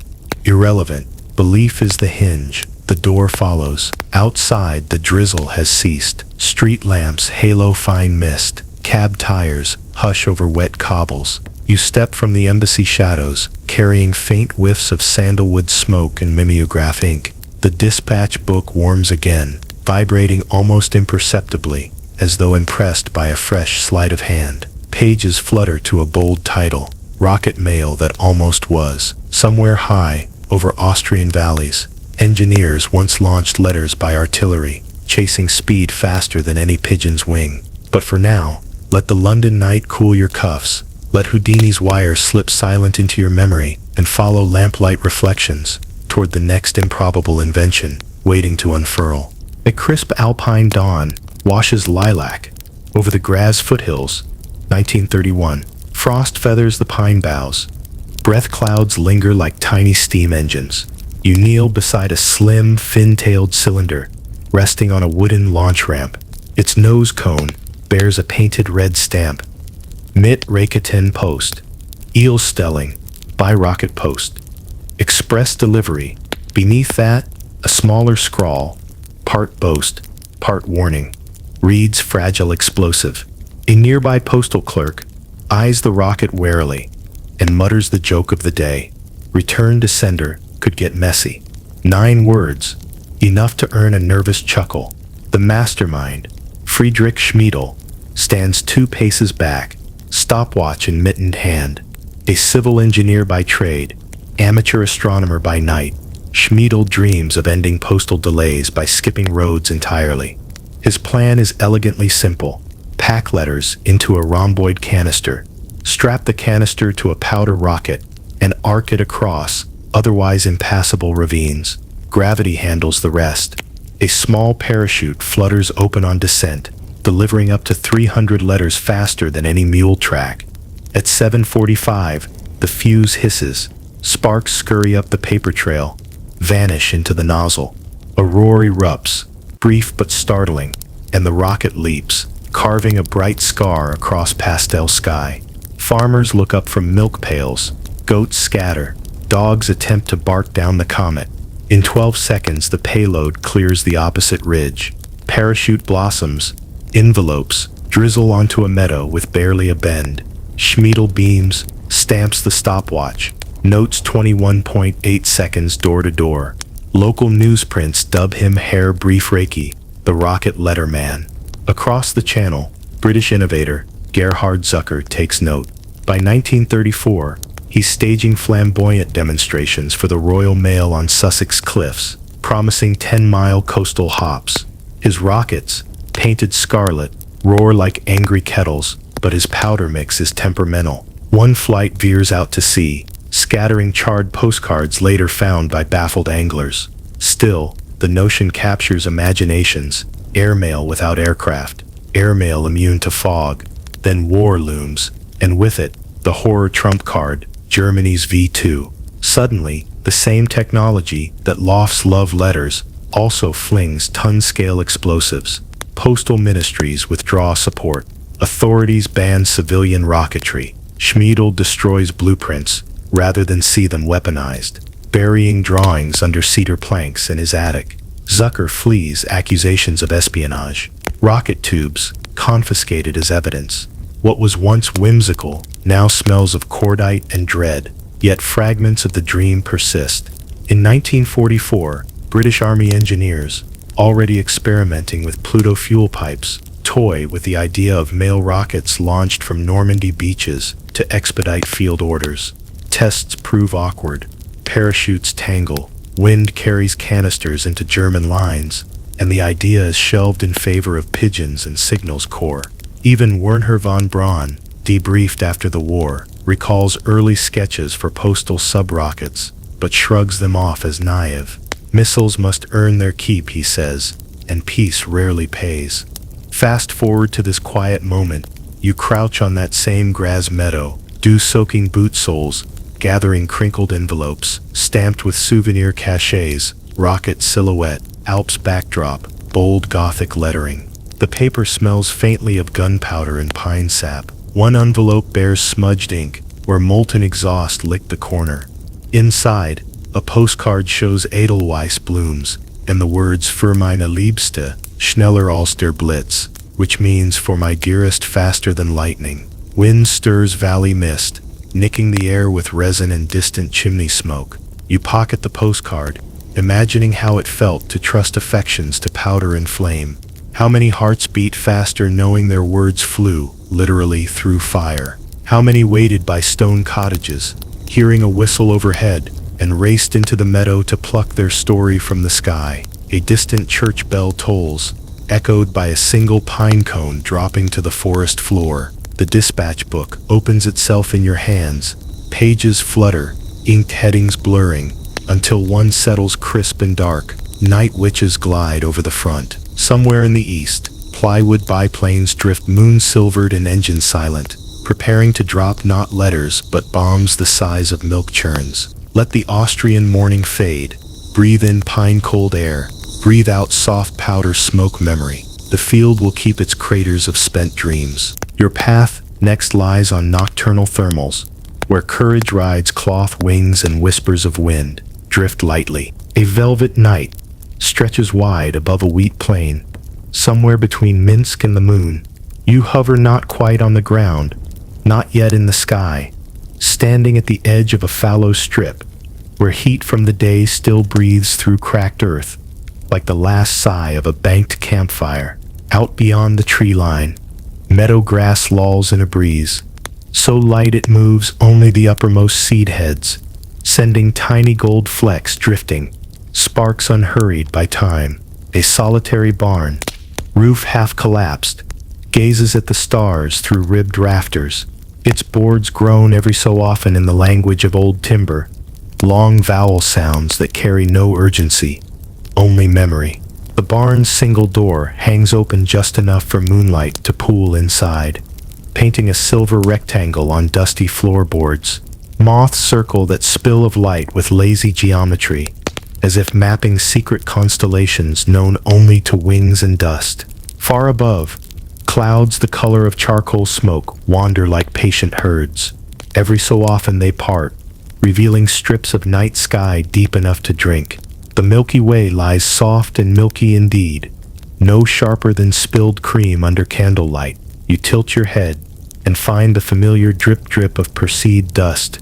Irrelevant. Belief is the hinge. The door follows. Outside, the drizzle has ceased. Street lamps halo fine mist. Cab tires hush over wet cobbles. You step from the embassy shadows, carrying faint whiffs of sandalwood smoke and mimeograph ink. The dispatch book warms again, vibrating almost imperceptibly, as though impressed by a fresh sleight of hand. Pages flutter to a bold title, Rocket Mail That Almost Was. Somewhere high, over Austrian valleys, engineers once launched letters by artillery, chasing speed faster than any pigeon's wing. But for now, let the London night cool your cuffs. Let Houdini's wire slip silent into your memory and follow lamplight reflections toward the next improbable invention waiting to unfurl. A crisp alpine dawn washes lilac over the Graz foothills. 1931. Frost feathers the pine boughs. Breath clouds linger like tiny steam engines. You kneel beside a slim, fin-tailed cylinder, resting on a wooden launch ramp. Its nose cone bears a painted red stamp. Mit Raketen Post. Eel Stelling. By Rocket Post. Express delivery. Beneath that, a smaller scrawl, part boast, part warning. Reads fragile explosive. A nearby postal clerk eyes the rocket warily and mutters the joke of the day. Return to sender could get messy. 9 words, enough to earn a nervous chuckle. The mastermind, Friedrich Schmiedel, stands 2 paces back, stopwatch in mittened hand. A civil engineer by trade, amateur astronomer by night, Schmiedel dreams of ending postal delays by skipping roads entirely. His plan is elegantly simple. Pack letters into a rhomboid canister, strap the canister to a powder rocket, and arc it across otherwise impassable ravines. Gravity handles the rest. A small parachute flutters open on descent, delivering up to 300 letters faster than any mule track. At 7:45, the fuse hisses. Sparks scurry up the paper trail, vanish into the nozzle. A roar erupts, brief but startling, and the rocket leaps, carving a bright scar across pastel sky. Farmers look up from milk pails. Goats scatter. Dogs attempt to bark down the comet. In 12 seconds, the payload clears the opposite ridge. Parachute blossoms. Envelopes drizzle onto a meadow with barely a bend. Schmiedel beams, stamps the stopwatch. Notes 21.8 seconds door to door. Local newsprints dub him Herr Briefreiki, the rocket letter man. Across the channel, British innovator Gerhard Zucker takes note. By 1934, he's staging flamboyant demonstrations for the Royal Mail on Sussex cliffs, promising 10-mile coastal hops. His rockets, painted scarlet, roar like angry kettles, but his powder mix is temperamental. One flight veers out to sea, scattering charred postcards later found by baffled anglers. Still, the notion captures imaginations. Airmail without aircraft, airmail immune to fog. Then war looms, and with it, the horror trump card, Germany's V2. Suddenly, The same technology that lofts love letters also flings ton-scale explosives. Postal ministries withdraw support. Authorities ban civilian rocketry. Schmiedel destroys blueprints rather than see them weaponized, burying drawings under cedar planks in his attic. Zucker flees accusations of espionage. Rocket tubes confiscated as evidence. What was once whimsical now smells of cordite and dread, yet fragments of the dream persist. In 1944, British Army engineers, already experimenting with Pluto fuel pipes, toy with the idea of mail rockets launched from Normandy beaches to expedite field orders. Tests prove awkward. Parachutes tangle. Wind carries canisters into German lines, and the idea is shelved in favor of pigeons and signals corps. Even Wernher von Braun, debriefed after the war, recalls early sketches for postal sub-rockets, but shrugs them off as naive. Missiles must earn their keep, he says, and peace rarely pays. Fast forward to this quiet moment. You crouch on that same grass meadow, dew-soaking boot soles, gathering crinkled envelopes, stamped with souvenir cachets, rocket silhouette, Alps backdrop, bold Gothic lettering. The paper smells faintly of gunpowder and pine sap. One envelope bears smudged ink, where molten exhaust licked the corner. Inside, a postcard shows Edelweiss blooms, and the words Für meine Liebste, schneller als der Blitz, which means for my dearest faster than lightning. Wind stirs valley mist, nicking the air with resin and distant chimney smoke. You pocket the postcard, imagining how it felt to trust affections to powder and flame. How many hearts beat faster knowing their words flew, literally, through fire? How many waited by stone cottages, hearing a whistle overhead, and raced into the meadow to pluck their story from the sky? A distant church bell tolls, echoed by a single pine cone dropping to the forest floor. The dispatch book opens itself in your hands. Pages flutter, inked headings blurring, until one settles crisp and dark. Night witches glide over the front. Somewhere in the east, plywood biplanes drift moon-silvered and engine silent, preparing to drop not letters but bombs the size of milk churns. Let the Austrian morning fade. Breathe in pine-cold air. Breathe out soft powder smoke memory. The field will keep its craters of spent dreams. Your path next lies on nocturnal thermals, where courage rides cloth wings and whispers of wind drift lightly. A velvet night stretches wide above a wheat plain. Somewhere between Minsk and the moon, you hover not quite on the ground, not yet in the sky, standing at the edge of a fallow strip, where heat from the day still breathes through cracked earth, like the last sigh of a banked campfire. Out beyond the tree line, meadow grass lolls in a breeze, so light it moves only the uppermost seed heads, sending tiny gold flecks drifting, sparks unhurried by time. A solitary barn, roof half collapsed, gazes at the stars through ribbed rafters, its boards groan every so often in the language of old timber, long vowel sounds that carry no urgency, only memory. The barn's single door hangs open just enough for moonlight to pool inside, painting a silver rectangle on dusty floorboards. Moths circle that spill of light with lazy geometry, as if mapping secret constellations known only to wings and dust. Far above, clouds the color of charcoal smoke wander like patient herds. Every so often they part, revealing strips of night sky deep enough to drink. The Milky Way lies soft and milky indeed, no sharper than spilled cream under candlelight. You tilt your head and find the familiar drip-drip of Perseid dust,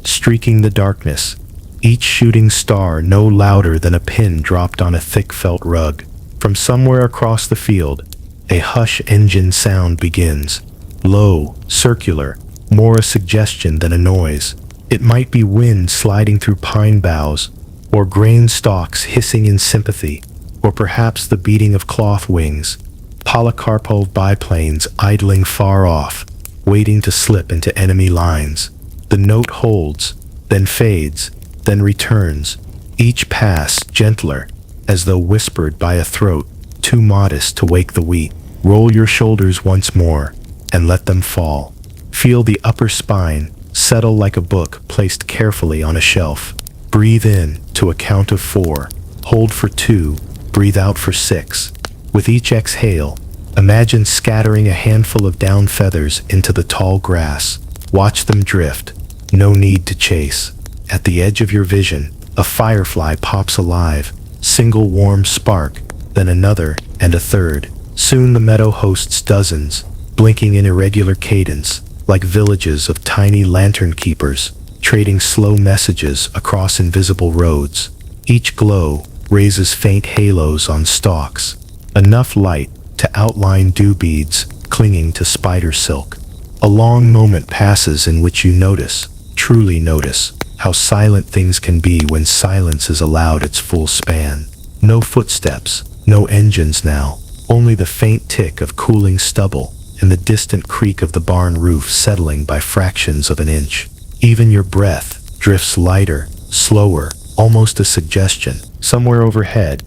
streaking the darkness, each shooting star no louder than a pin dropped on a thick felt rug. From somewhere across the field, a hush engine sound begins, low, circular, more a suggestion than a noise. It might be wind sliding through pine boughs, or grain stalks hissing in sympathy, or perhaps the beating of cloth wings, Policarpo biplanes idling far off, waiting to slip into enemy lines. The note holds, then fades, then returns, each pass gentler, as though whispered by a throat too modest to wake the wheat. Roll your shoulders once more, and let them fall. Feel the upper spine settle like a book placed carefully on a shelf. Breathe in to a count of 4. Hold for 2. Breathe out for 6. With each exhale, imagine scattering a handful of down feathers into the tall grass. Watch them drift. No need to chase. At the edge of your vision, a firefly pops alive. Single warm spark, then another and a third. Soon the meadow hosts dozens, blinking in irregular cadence, like villages of tiny lantern keepers, trading slow messages across invisible roads. Each glow raises faint halos on stalks, enough light to outline dew beads clinging to spider silk. A long moment passes in which you notice, truly notice, how silent things can be when silence is allowed its full span. No footsteps, no engines now, only the faint tick of cooling stubble and the distant creak of the barn roof settling by fractions of an inch. Even your breath drifts lighter, slower, almost a suggestion. Somewhere overhead,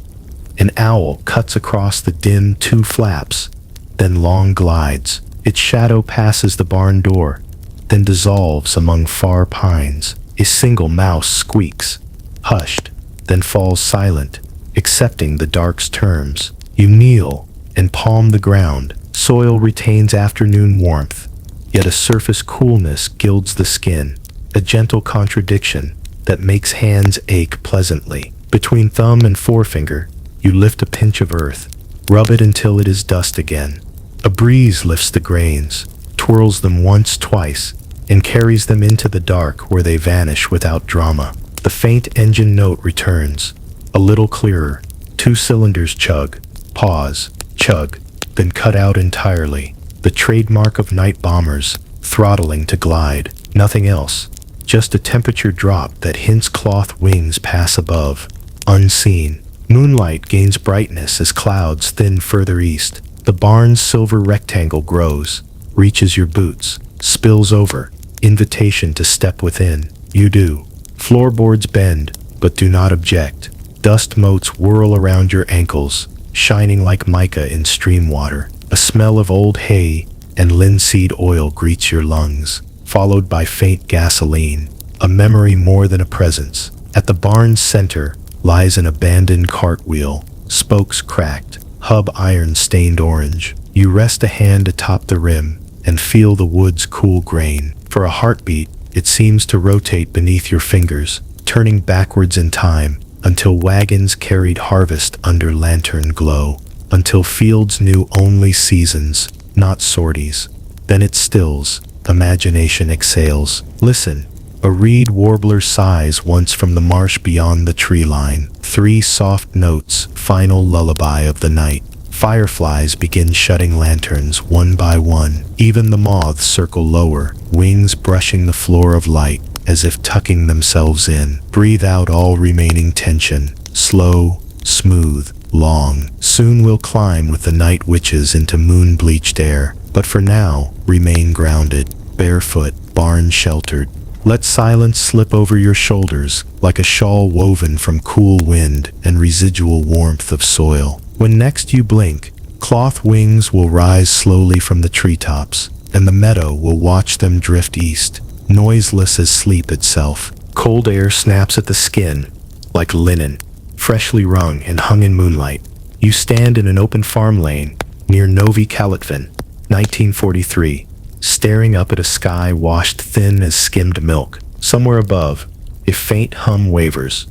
an owl cuts across the dim 2 flaps, then long glides. Its shadow passes the barn door, then dissolves among far pines. A single mouse squeaks, hushed, then falls silent, accepting the dark's terms. You kneel and palm the ground. Soil retains afternoon warmth, yet a surface coolness gilds the skin, a gentle contradiction that makes hands ache pleasantly. Between thumb and forefinger, you lift a pinch of earth, rub it until it is dust again. A breeze lifts the grains, twirls them once, twice, and carries them into the dark where they vanish without drama. The faint engine note returns, a little clearer. 2 cylinders chug, pause, chug, then cut out entirely. The trademark of night bombers, throttling to glide. Nothing else, just a temperature drop that hints cloth wings pass above, unseen. Moonlight gains brightness as clouds thin further east. The barn's silver rectangle grows, reaches your boots, spills over. Invitation to step within. You do. Floorboards bend, but do not object. Dust motes whirl around your ankles, shining like mica in stream water. A smell of old hay and linseed oil greets your lungs, followed by faint gasoline, a memory more than a presence. At the barn's center lies an abandoned cartwheel, spokes cracked, hub iron stained orange. You rest a hand atop the rim and feel the wood's cool grain. For a heartbeat, it seems to rotate beneath your fingers, turning backwards in time, until wagons carried harvest under lantern glow, until fields knew only seasons, not sorties. Then it stills, imagination exhales. Listen, a reed warbler sighs once from the marsh beyond the tree line. 3 soft notes, final lullaby of the night. Fireflies begin shutting lanterns one by one. Even the moths circle lower, wings brushing the floor of light, as if tucking themselves in. Breathe out all remaining tension. Slow, smooth, long. Soon we'll climb with the night witches into moon-bleached air. But for now, remain grounded, barefoot, barn-sheltered. Let silence slip over your shoulders like a shawl woven from cool wind and residual warmth of soil. When next you blink, cloth wings will rise slowly from the treetops, and the meadow will watch them drift east, noiseless as sleep itself. Cold air snaps at the skin, like linen, freshly wrung and hung in moonlight. You stand in an open farm lane near Novi Kalitvin, 1943, staring up at a sky washed thin as skimmed milk. Somewhere above, a faint hum wavers,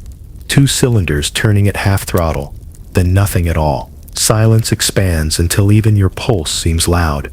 2 cylinders turning at half throttle, then nothing at all. Silence expands until even your pulse seems loud.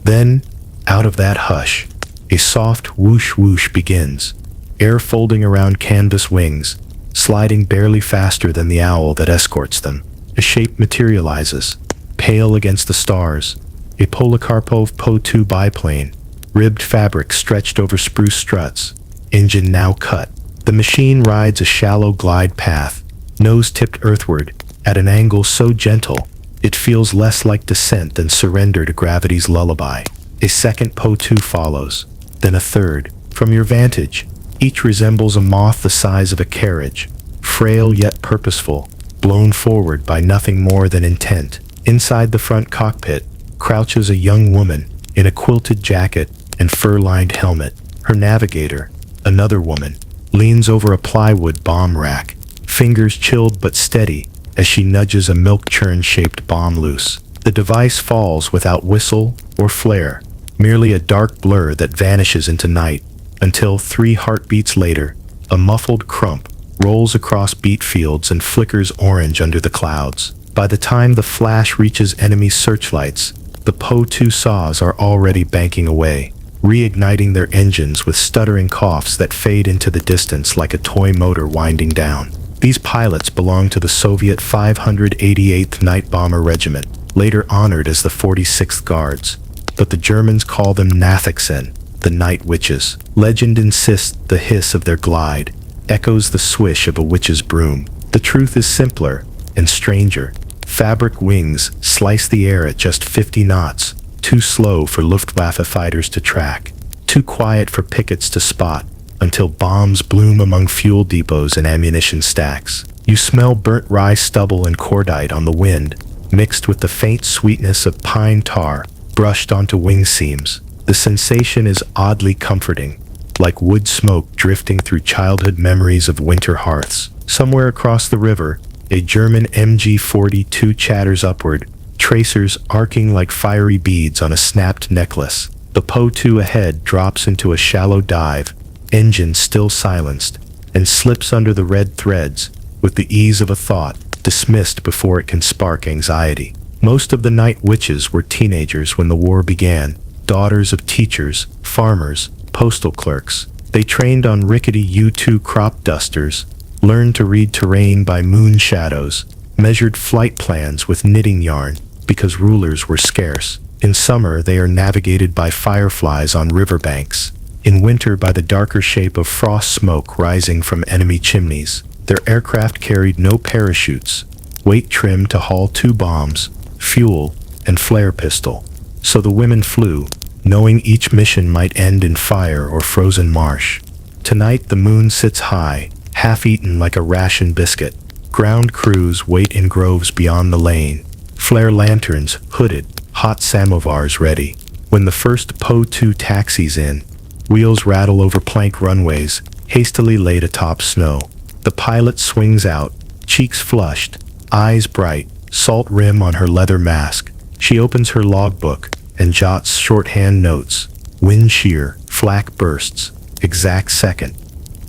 Then, out of that hush, a soft whoosh whoosh begins, air folding around canvas wings, sliding barely faster than the owl that escorts them. A shape materializes, pale against the stars, a Polikarpov Po-2 biplane, ribbed fabric stretched over spruce struts, engine now cut. The machine rides a shallow glide path, nose tipped earthward, at an angle so gentle, it feels less like descent than surrender to gravity's lullaby. A second Po-2 follows, then a third. From your vantage, each resembles a moth the size of a carriage, frail yet purposeful, blown forward by nothing more than intent. Inside the front cockpit crouches a young woman in a quilted jacket and fur-lined helmet. Her navigator, another woman, leans over a plywood bomb rack, fingers chilled but steady as she nudges a milk churn-shaped bomb loose. The device falls without whistle or flare, merely a dark blur that vanishes into night, until 3 heartbeats later, a muffled crump rolls across beet fields and flickers orange under the clouds. By the time the flash reaches enemy searchlights, the Po-2 saws are already banking away, reigniting their engines with stuttering coughs that fade into the distance like a toy motor winding down. These pilots belong to the Soviet 588th Night Bomber Regiment, later honored as the 46th Guards, but the Germans call them Nathixen, the Night Witches. Legend insists the hiss of their glide echoes the swish of a witch's broom. The truth is simpler and stranger. Fabric wings slice the air at just 50 knots, too slow for Luftwaffe fighters to track, too quiet for pickets to spot, until bombs bloom among fuel depots and ammunition stacks. You smell burnt rye stubble and cordite on the wind, mixed with the faint sweetness of pine tar brushed onto wing seams. The sensation is oddly comforting, like wood smoke drifting through childhood memories of winter hearths. Somewhere across the river, a German MG-42 chatters upward, tracers arcing like fiery beads on a snapped necklace. The Po-2 ahead drops into a shallow dive, engine still silenced, and slips under the red threads with the ease of a thought dismissed before it can spark anxiety. Most of the Night Witches were teenagers when the war began, daughters of teachers, farmers, postal clerks. They trained on rickety U-2 crop dusters, learned to read terrain by moon shadows, measured flight plans with knitting yarn because rulers were scarce. In summer, they are navigated by fireflies on riverbanks. In winter, by the darker shape of frost smoke rising from enemy chimneys. Their aircraft carried no parachutes, weight trimmed to haul 2 bombs, fuel, and flare pistol. So the women flew, knowing each mission might end in fire or frozen marsh. Tonight the moon sits high, half-eaten like a ration biscuit. Ground crews wait in groves beyond the lane, flare lanterns hooded, hot samovars ready. When the first Po-2 taxis in, wheels rattle over plank runways, hastily laid atop snow. The pilot swings out, cheeks flushed, eyes bright, salt rim on her leather mask. She opens her logbook and jots shorthand notes. Wind shear, flak bursts, exact second.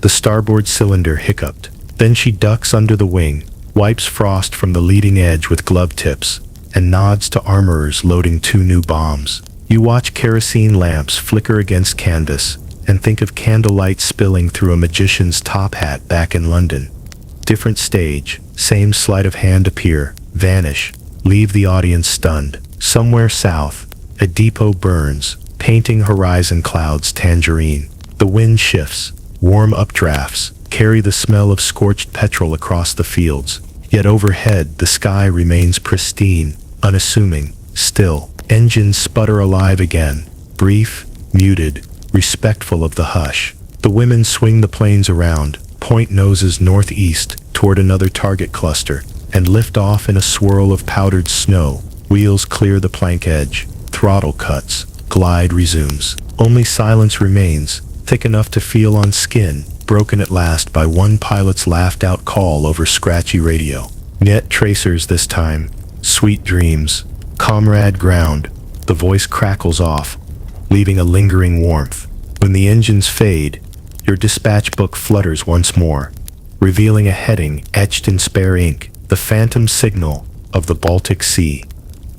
The starboard cylinder hiccuped. Then she ducks under the wing, wipes frost from the leading edge with glove tips, and nods to armorers loading 2 new bombs. You watch kerosene lamps flicker against canvas and think of candlelight spilling through a magician's top hat back in London. Different stage, same sleight of hand appear, vanish, leave the audience stunned. Somewhere south, a depot burns, painting horizon clouds tangerine. The wind shifts, warm updrafts carry the smell of scorched petrol across the fields. Yet overhead, the sky remains pristine, unassuming, still. Engines sputter alive again, brief, muted, respectful of the hush. The women swing the planes around, point noses northeast toward another target cluster, and lift off in a swirl of powdered snow. Wheels clear the plank edge, throttle cuts, glide resumes. Only silence remains, thick enough to feel on skin, broken at last by one pilot's laughed-out call over scratchy radio. Net tracers this time, sweet dreams. Comrade ground, the voice crackles off, leaving a lingering warmth. When the engines fade, your dispatch book flutters once more, revealing a heading etched in spare ink, the phantom signal of the Baltic Sea.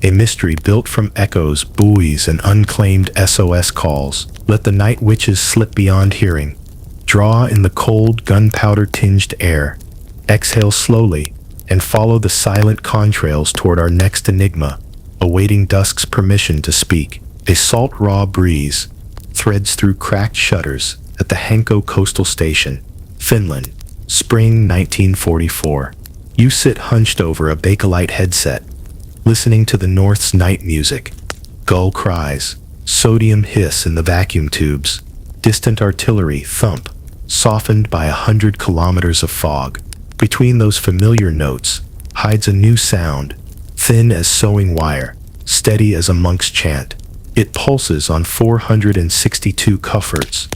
A mystery built from echoes, buoys, and unclaimed SOS calls. Let the Night Witches slip beyond hearing. Draw in the cold, gunpowder-tinged air. Exhale slowly, and follow the silent contrails toward our next enigma, awaiting dusk's permission to speak. A salt raw breeze threads through cracked shutters at the Hanko Coastal Station, Finland, spring 1944. You sit hunched over a Bakelite headset, listening to the North's night music. Gull cries, sodium hiss in the vacuum tubes, distant artillery thump, softened by 100 kilometers of fog. Between those familiar notes hides a new sound, thin as sewing wire, steady as a monk's chant. It pulses on 462 cuff hertz.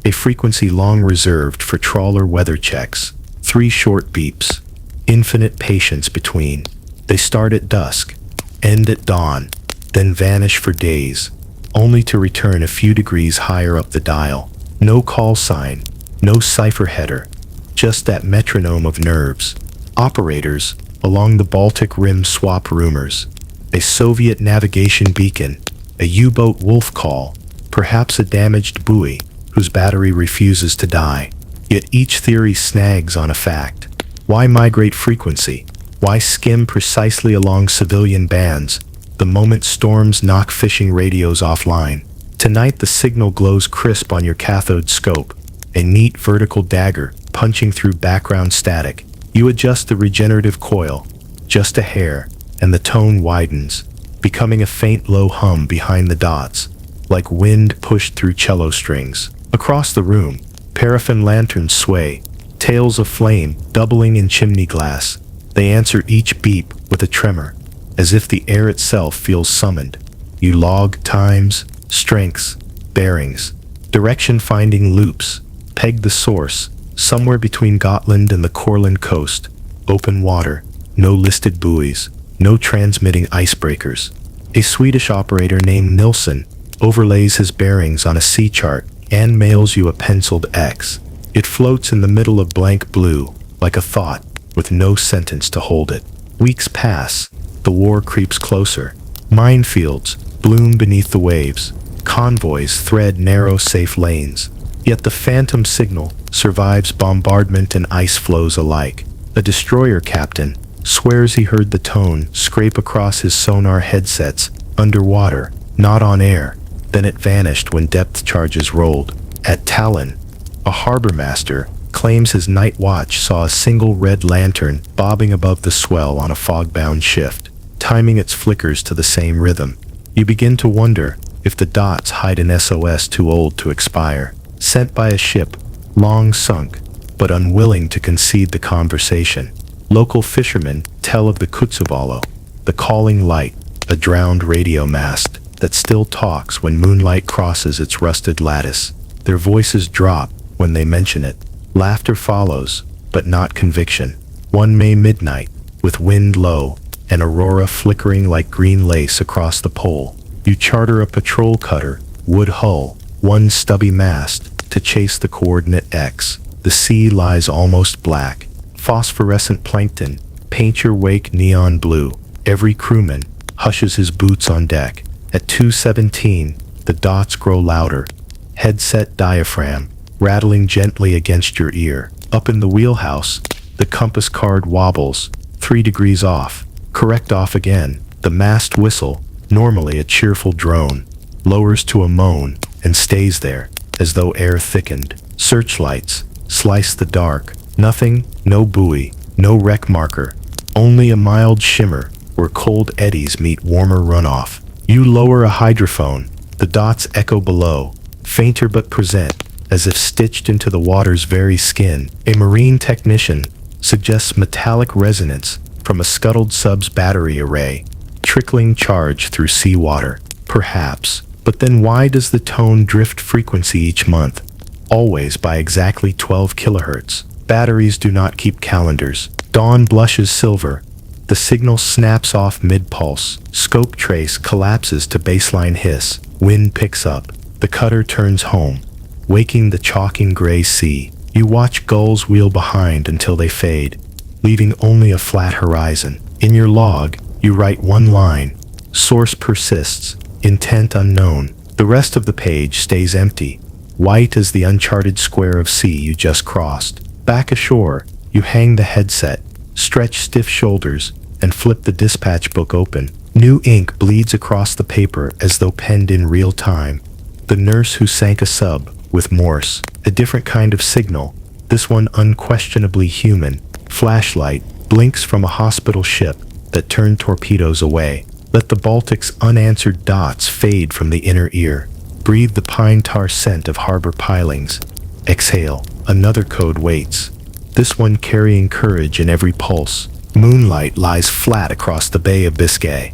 a frequency long reserved for trawler weather checks. 3 short beeps, infinite patience between. They start at dusk, end at dawn, then vanish for days, only to return a few degrees higher up the dial. No call sign, no cipher header, just that metronome of nerves. Operators along the Baltic Rim swap rumors. A Soviet navigation beacon, a U-boat wolf call, perhaps a damaged buoy whose battery refuses to die. Yet each theory snags on a fact. Why migrate frequency? Why skim precisely along civilian bands the moment storms knock fishing radios offline? Tonight the signal glows crisp on your cathode scope, a neat vertical dagger punching through background static. You adjust the regenerative coil, just a hair, and the tone widens, becoming a faint low hum behind the dots, like wind pushed through cello strings. Across the room, paraffin lanterns sway, tails of flame doubling in chimney glass. They answer each beep with a tremor, as if the air itself feels summoned. You log times, strengths, bearings, direction-finding loops, peg the source, somewhere between Gotland and the Courland coast. Open water, no listed buoys, no transmitting icebreakers. A Swedish operator named Nilsson overlays his bearings on a sea chart and mails you a penciled X. It floats in the middle of blank blue, like a thought, with no sentence to hold it. Weeks pass, the war creeps closer. Minefields bloom beneath the waves. Convoys thread narrow, safe lanes. Yet the phantom signal survives bombardment and ice flows alike. A destroyer captain swears he heard the tone scrape across his sonar headsets, underwater, not on air. Then it vanished when depth charges rolled. At Tallinn, a harbor master claims his night watch saw a single red lantern bobbing above the swell on a fog-bound shift, timing its flickers to the same rhythm. You begin to wonder if the dots hide an SOS too old to expire, sent by a ship long sunk, but unwilling to concede the conversation. Local fishermen tell of the Kutsuvalo, the calling light, a drowned radio mast that still talks when moonlight crosses its rusted lattice. Their voices drop when they mention it. Laughter follows, but not conviction. One May midnight, with wind low, and aurora flickering like green lace across the pole. You charter a patrol cutter, wood hull, one stubby mast, to chase the coordinate X. The sea lies almost black. Phosphorescent plankton paint your wake neon blue. Every crewman hushes his boots on deck. At 2:17, the dots grow louder. Headset diaphragm rattling gently against your ear. Up in the wheelhouse, the compass card wobbles. 3 degrees off. Correct off again. The mast whistle, normally a cheerful drone, lowers to a moan and stays there, as though air thickened. Searchlights slice the dark. Nothing, no buoy, no wreck marker, only a mild shimmer where cold eddies meet warmer runoff. You lower a hydrophone. The dots echo below, fainter but present, as if stitched into the water's very skin. A marine technician suggests metallic resonance from a scuttled sub's battery array, trickling charge through seawater. Perhaps. But then why does the tone drift frequency each month? Always by exactly 12 kilohertz. Batteries do not keep calendars. Dawn blushes silver. The signal snaps off mid-pulse. Scope trace collapses to baseline hiss. Wind picks up. The cutter turns home, waking the chalking gray sea. You watch gulls wheel behind until they fade, leaving only a flat horizon. In your log, you write one line. Source persists. Intent unknown. The rest of the page stays empty, white as the uncharted square of sea you just crossed. Back ashore, you hang the headset, stretch stiff shoulders, and flip the dispatch book open. New ink bleeds across the paper as though penned in real time. The nurse who sank a sub, with Morse, a different kind of signal, this one unquestionably human. Flashlight blinks from a hospital ship that turned torpedoes away. Let the Baltic's unanswered dots fade from the inner ear. Breathe the pine tar scent of harbor pilings. Exhale. Another code waits, this one carrying courage in every pulse. Moonlight lies flat across the Bay of Biscay,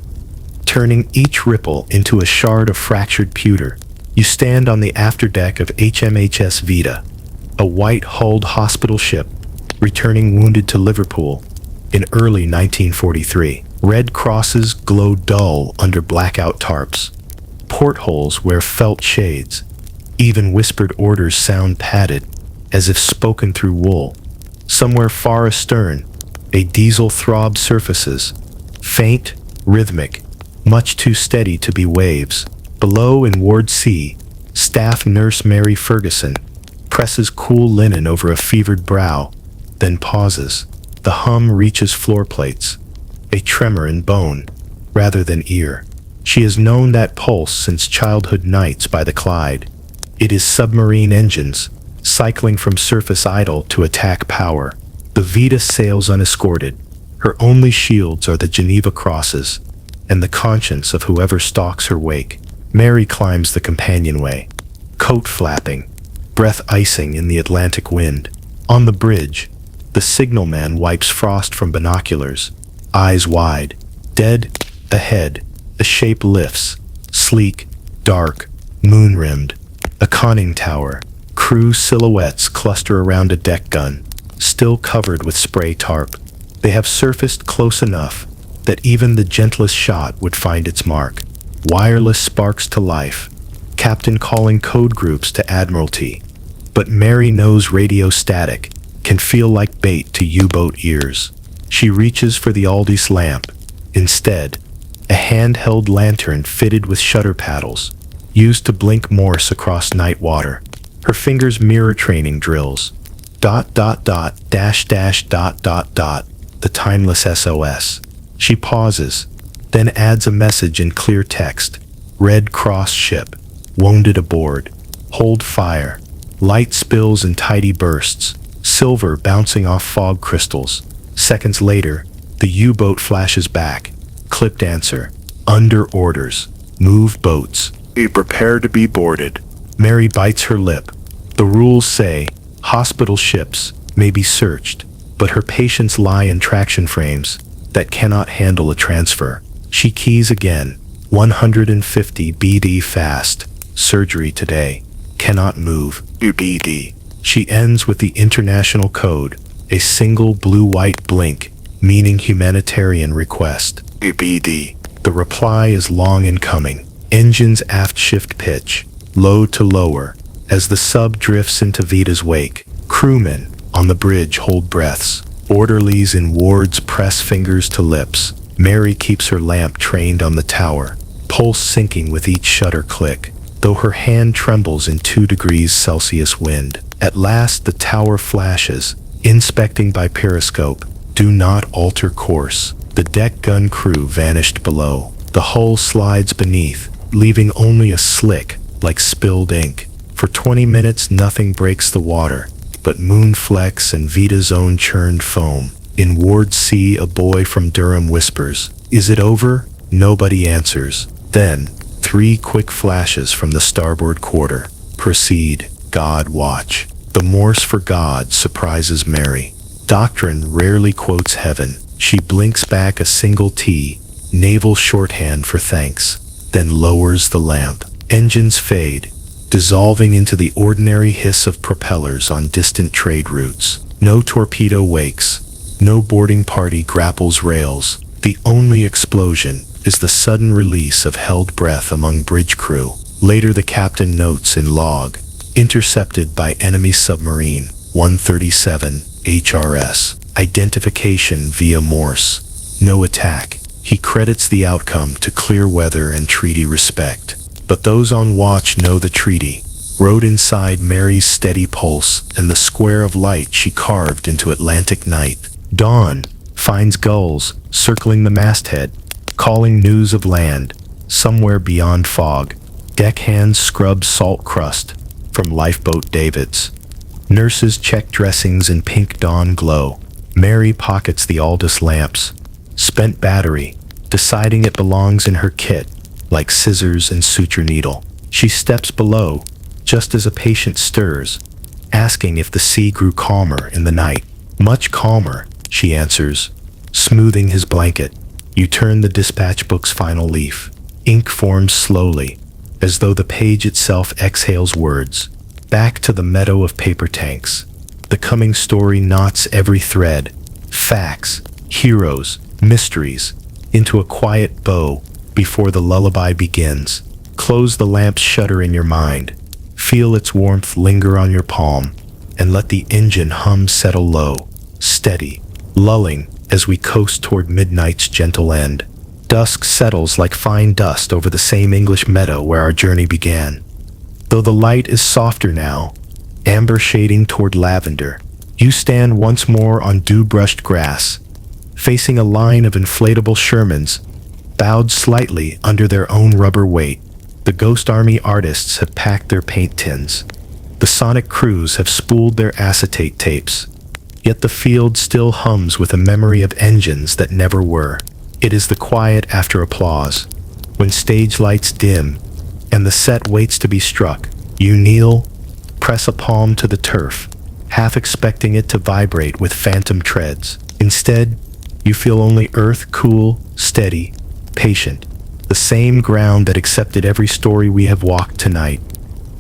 turning each ripple into a shard of fractured pewter. You stand on the afterdeck of HMHS Vita, a white-hulled hospital ship returning wounded to Liverpool in early 1943. Red crosses glow dull under blackout tarps. Portholes wear felt shades. Even whispered orders sound padded, as if spoken through wool. Somewhere far astern, a diesel throb surfaces, faint, rhythmic, much too steady to be waves. Below in Ward C, staff nurse Mary Ferguson presses cool linen over a fevered brow, then pauses. The hum reaches floor plates, a tremor in bone, rather than ear. She has known that pulse since childhood nights by the Clyde. It is submarine engines, cycling from surface idle to attack power. The Vita sails unescorted. Her only shields are the Geneva crosses, and the conscience of whoever stalks her wake. Mary climbs the companionway, coat flapping, breath icing in the Atlantic wind. On the bridge, the signalman wipes frost from binoculars, eyes wide. Dead ahead, a shape lifts, sleek, dark, moon-rimmed. A conning tower. Crew silhouettes cluster around a deck gun, still covered with spray tarp. They have surfaced close enough that even the gentlest shot would find its mark. Wireless sparks to life, captain calling code groups to Admiralty. But Mary knows radio static can feel like bait to U-boat ears. She reaches for the Aldi's lamp. Instead, a handheld lantern fitted with shutter paddles, used to blink Morse across night water. Her fingers mirror training drills. ... The timeless SOS. She pauses, then adds a message in clear text. Red Cross ship. Wounded aboard. Hold fire. Light spills in tidy bursts, silver bouncing off fog crystals. Seconds later, the U-boat flashes back. Clipped answer. Under orders. Move boats. Be prepared to be boarded. Mary bites her lip. The rules say hospital ships may be searched, but her patients lie in traction frames that cannot handle a transfer. She keys again. 150 BD fast. Surgery today. Cannot move. BD. She ends with the international code, a single blue-white blink, meaning humanitarian request. BD. The reply is long in coming. Engines aft shift pitch, low to lower, as the sub drifts into Vita's wake. Crewmen on the bridge hold breaths. Orderlies in wards press fingers to lips. Mary keeps her lamp trained on the tower, pulse sinking with each shutter click, though her hand trembles in 2 degrees Celsius wind. At last the tower flashes, inspecting by periscope. Do not alter course. The deck gun crew vanished below. The hull slides beneath, leaving only a slick, like spilled ink. For 20 minutes nothing breaks the water, but moon flecks and Vita's own churned foam. In Ward C, a boy from Durham whispers, "Is it over?" Nobody answers. Then, 3 quick flashes from the starboard quarter. Proceed. God watch. The Morse for God surprises Mary. Doctrine rarely quotes heaven. She blinks back a single T, naval shorthand for thanks, then lowers the lamp. Engines fade, dissolving into the ordinary hiss of propellers on distant trade routes. No torpedo wakes. No boarding party grapples rails. The only explosion is the sudden release of held breath among bridge crew. Later the captain notes in log, intercepted by enemy submarine, 137, HRS. Identification via Morse. No attack. He credits the outcome to clear weather and treaty respect. But those on watch know the treaty. Wrote inside Mary's steady pulse and the square of light she carved into Atlantic night. Dawn finds gulls circling the masthead, calling news of land, somewhere beyond fog. Deckhands scrub salt crust from lifeboat davits. Nurses check dressings in pink dawn glow. Mary pockets the Aldous lamps. Spent battery, deciding it belongs in her kit, like scissors and suture needle. She steps below, just as a patient stirs, asking if the sea grew calmer in the night. Much calmer, she answers, smoothing his blanket. You turn the dispatch book's final leaf. Ink forms slowly, as though the page itself exhales words. Back to the meadow of paper tanks. The coming story knots every thread. Facts, heroes, mysteries, into a quiet bow before the lullaby begins. Close the lamp's shutter in your mind. Feel its warmth linger on your palm, and let the engine hum settle low, steady, lulling as we coast toward midnight's gentle end. Dusk settles like fine dust over the same English meadow where our journey began. Though the light is softer now, amber shading toward lavender, you stand once more on dew-brushed grass, facing a line of inflatable Shermans, bowed slightly under their own rubber weight. The Ghost Army artists have packed their paint tins. The sonic crews have spooled their acetate tapes. Yet the field still hums with a memory of engines that never were. It is the quiet after applause, when stage lights dim and the set waits to be struck. You kneel, press a palm to the turf, half expecting it to vibrate with phantom treads. Instead, you feel only earth, cool, steady, patient. The same ground that accepted every story we have walked tonight.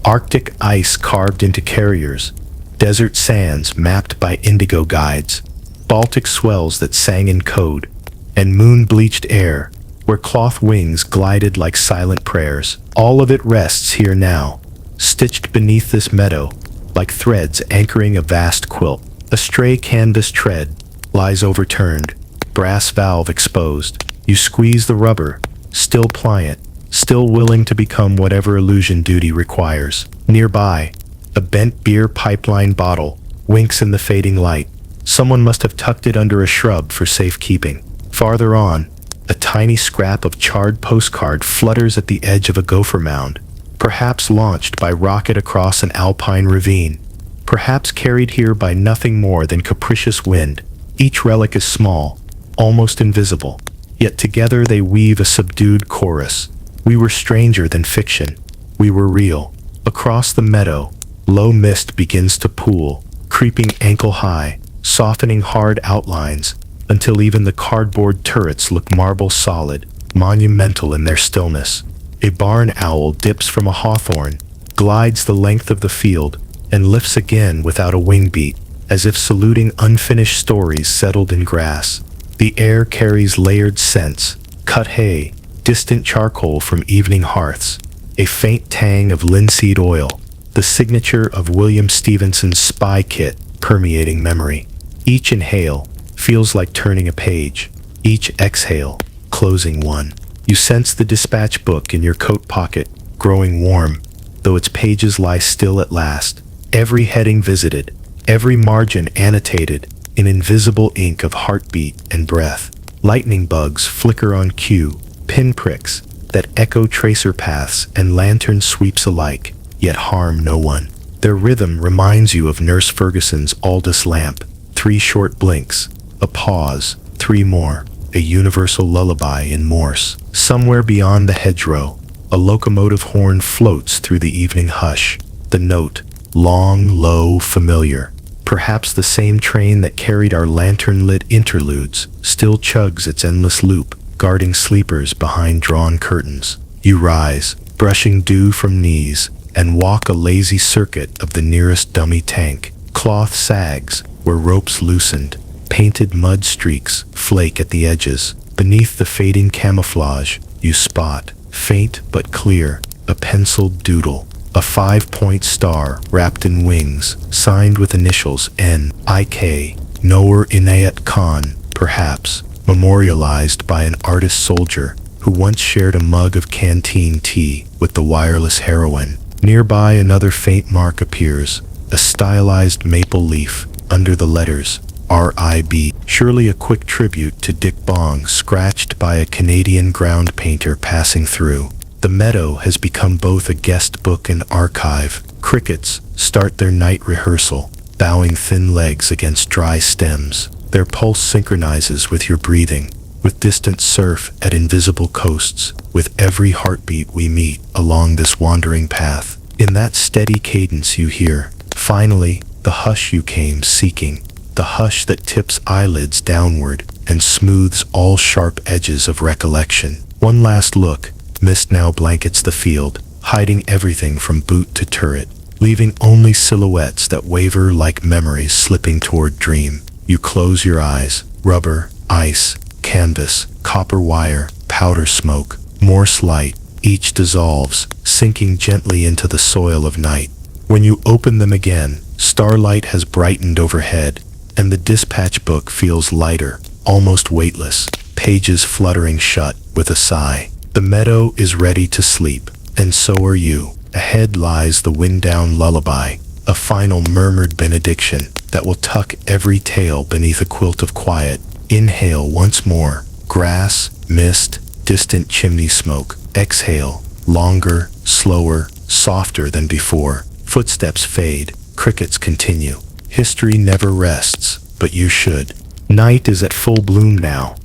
Arctic ice carved into carriers, desert sands mapped by indigo guides, Baltic swells that sang in code, and moon-bleached air where cloth wings glided like silent prayers. All of it rests here now, stitched beneath this meadow, like threads anchoring a vast quilt. A stray canvas tread lies overturned, brass valve exposed. You squeeze the rubber, still pliant, still willing to become whatever illusion duty requires. Nearby, a bent beer pipeline bottle winks in the fading light. Someone must have tucked it under a shrub for safekeeping. Farther on, a tiny scrap of charred postcard flutters at the edge of a gopher mound, perhaps launched by rocket across an alpine ravine, perhaps carried here by nothing more than capricious wind. Each relic is small, almost invisible, yet together they weave a subdued chorus. We were stranger than fiction. We were real. Across the meadow, low mist begins to pool, creeping ankle-high, softening hard outlines, until even the cardboard turrets look marble solid, monumental in their stillness. A barn owl dips from a hawthorn, glides the length of the field, and lifts again without a wing beat, as if saluting unfinished stories settled in grass. The air carries layered scents, cut hay, distant charcoal from evening hearths, a faint tang of linseed oil, the signature of William Stevenson's spy kit permeating memory. Each inhale feels like turning a page, each exhale closing one. You sense the dispatch book in your coat pocket, growing warm, though its pages lie still at last. Every heading visited, every margin annotated in invisible ink of heartbeat and breath. Lightning bugs flicker on cue, pinpricks that echo tracer paths and lantern sweeps alike, yet harm no one. Their rhythm reminds you of Nurse Ferguson's Aldous lamp. 3 short blinks, a pause, 3 more, a universal lullaby in Morse. Somewhere beyond the hedgerow, a locomotive horn floats through the evening hush. The note, long, low, familiar. Perhaps the same train that carried our lantern-lit interludes still chugs its endless loop, guarding sleepers behind drawn curtains. You rise, brushing dew from knees, and walk a lazy circuit of the nearest dummy tank. Cloth sags where ropes loosened, painted mud streaks flake at the edges. Beneath the fading camouflage, you spot, faint but clear, a penciled doodle. A 5-point star wrapped in wings, signed with initials N.I.K. Noor Inayat Khan, perhaps, memorialized by an artist soldier who once shared a mug of canteen tea with the wireless heroine. Nearby, another faint mark appears, a stylized maple leaf under the letters R.I.B. Surely a quick tribute to Dick Bong scratched by a Canadian ground painter passing through. The meadow has become both a guest book and archive. Crickets start their night rehearsal, bowing thin legs against dry stems. Their pulse synchronizes with your breathing, with distant surf at invisible coasts, with every heartbeat we meet along this wandering path. In that steady cadence you hear, finally, the hush you came seeking, the hush that tips eyelids downward and smooths all sharp edges of recollection. One last look. Mist now blankets the field, hiding everything from boot to turret, leaving only silhouettes that waver like memories slipping toward dream. You close your eyes. Rubber, ice, canvas, copper wire, powder smoke, Morse light, each dissolves, sinking gently into the soil of night. When you open them again, starlight has brightened overhead, and the dispatch book feels lighter, almost weightless, pages fluttering shut with a sigh. The meadow is ready to sleep, and so are you. Ahead lies the wind-down lullaby, a final murmured benediction that will tuck every tale beneath a quilt of quiet. Inhale once more. Grass, mist, distant chimney smoke. Exhale, longer, slower, softer than before. Footsteps fade, crickets continue. History never rests, but you should. Night is at full bloom now,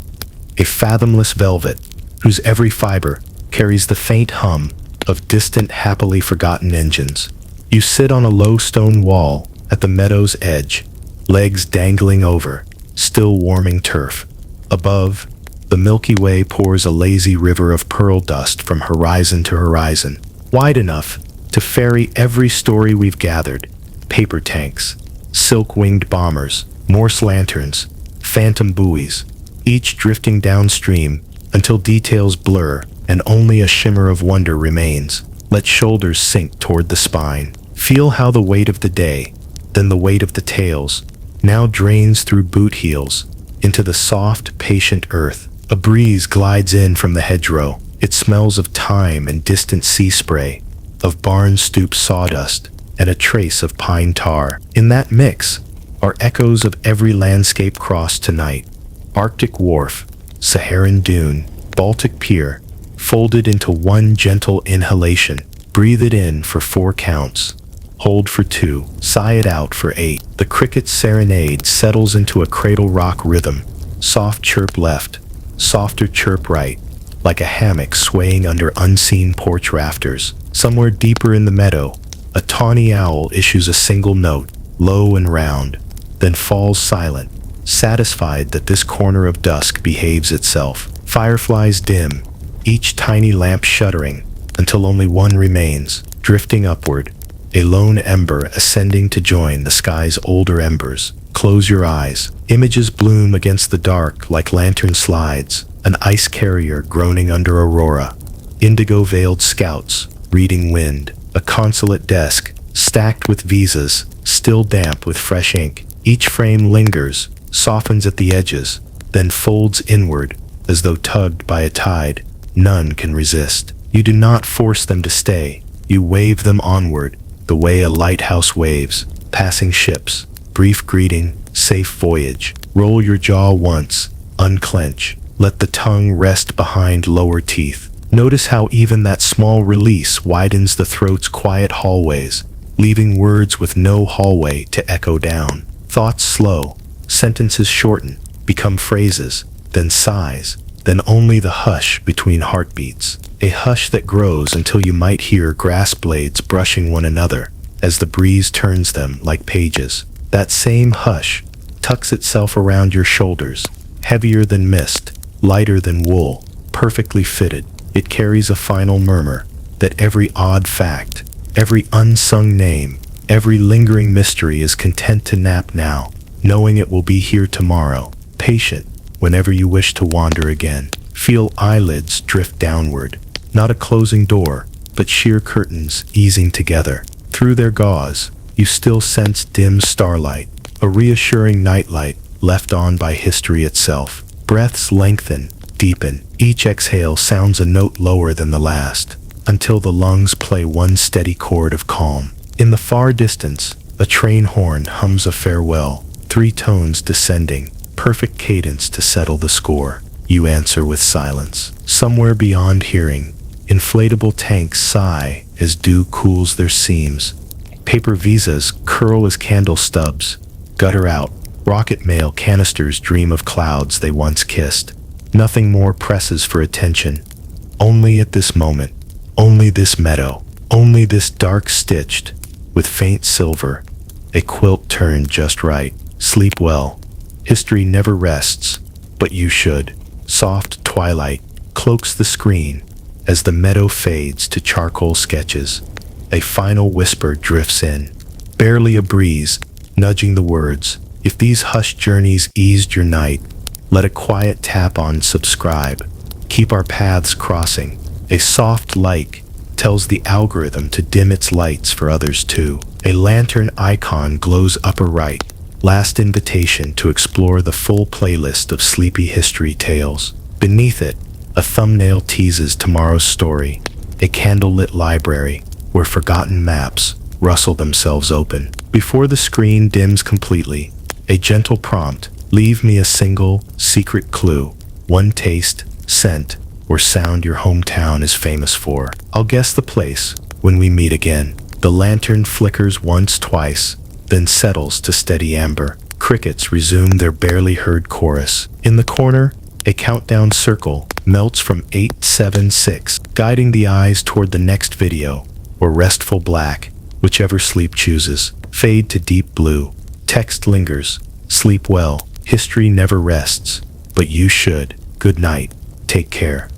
a fathomless velvet whose every fiber carries the faint hum of distant, happily forgotten engines. You sit on a low stone wall at the meadow's edge, legs dangling over still warming turf. Above, the Milky Way pours a lazy river of pearl dust from horizon to horizon, wide enough to ferry every story we've gathered. Paper tanks, silk-winged bombers, Morse lanterns, phantom buoys, each drifting downstream until details blur and only a shimmer of wonder remains. Let shoulders sink toward the spine. Feel how the weight of the day, then the weight of the tales, now drains through boot heels into the soft, patient earth. A breeze glides in from the hedgerow. It smells of thyme and distant sea spray, of barn stoop sawdust, and a trace of pine tar. In that mix are echoes of every landscape crossed tonight. Arctic wharf, Saharan dune, Baltic pier, folded into one gentle inhalation. Breathe it in for 4 counts. Hold for 2. Sigh it out for 8. The cricket's serenade settles into a cradle rock rhythm. Soft chirp left, softer chirp right, like a hammock swaying under unseen porch rafters. Somewhere deeper in the meadow, a tawny owl issues a single note, low and round, then falls silent, satisfied that this corner of dusk behaves itself. Fireflies dim, each tiny lamp shuddering, until only one remains, drifting upward, a lone ember ascending to join the sky's older embers. Close your eyes. Images bloom against the dark like lantern slides, an ice carrier groaning under aurora, indigo-veiled scouts reading wind, a consulate desk stacked with visas, still damp with fresh ink. Each frame lingers, softens at the edges, then folds inward as though tugged by a tide. None can resist. You do not force them to stay. You wave them onward, the way a lighthouse waves, passing ships. Brief greeting, safe voyage. Roll your jaw once, unclench. Let the tongue rest behind lower teeth. Notice how even that small release widens the throat's quiet hallways, leaving words with no hallway to echo down. Thoughts slow, sentences shorten, become phrases, then sighs, then only the hush between heartbeats. A hush that grows until you might hear grass blades brushing one another as the breeze turns them like pages. That same hush tucks itself around your shoulders, heavier than mist, lighter than wool, perfectly fitted. It carries a final murmur that every odd fact, every unsung name, every lingering mystery is content to nap now, knowing it will be here tomorrow, patient whenever you wish to wander again. Feel eyelids drift downward, not a closing door, but sheer curtains easing together. Through their gauze, you still sense dim starlight, a reassuring nightlight left on by history itself. Breaths lengthen, deepen. Each exhale sounds a note lower than the last, until the lungs play one steady chord of calm. In the far distance, a train horn hums a farewell, 3 tones descending, perfect cadence to settle the score. You answer with silence. Somewhere beyond hearing, inflatable tanks sigh as dew cools their seams. Paper visas curl as candle stubs, gutter out. Rocket mail canisters dream of clouds they once kissed. Nothing more presses for attention. Only at this moment, only this meadow, only this dark stitched with faint silver, a quilt turned just right. Sleep well. History never rests, but you should. Soft twilight cloaks the screen As the meadow fades to charcoal sketches, a final whisper drifts in, barely a breeze, nudging the words. If these hushed journeys eased your night, let a quiet tap on subscribe. Keep our paths crossing. A soft like tells the algorithm to dim its lights for others too. A lantern icon glows upper right. Last invitation to explore the full playlist of sleepy history tales. Beneath it, a thumbnail teases tomorrow's story. A candlelit library where forgotten maps rustle themselves open. Before the screen dims completely, a gentle prompt. Leave me a single, secret clue. One taste, scent, or sound your hometown is famous for. I'll guess the place when we meet again. The lantern flickers once, twice, then settles to steady amber. Crickets resume their barely heard chorus. In the corner, a countdown circle melts from 876, guiding the eyes toward the next video, or restful black, whichever sleep chooses. Fade to deep blue. Text lingers. Sleep well. History never rests, but you should. Good night. Take care.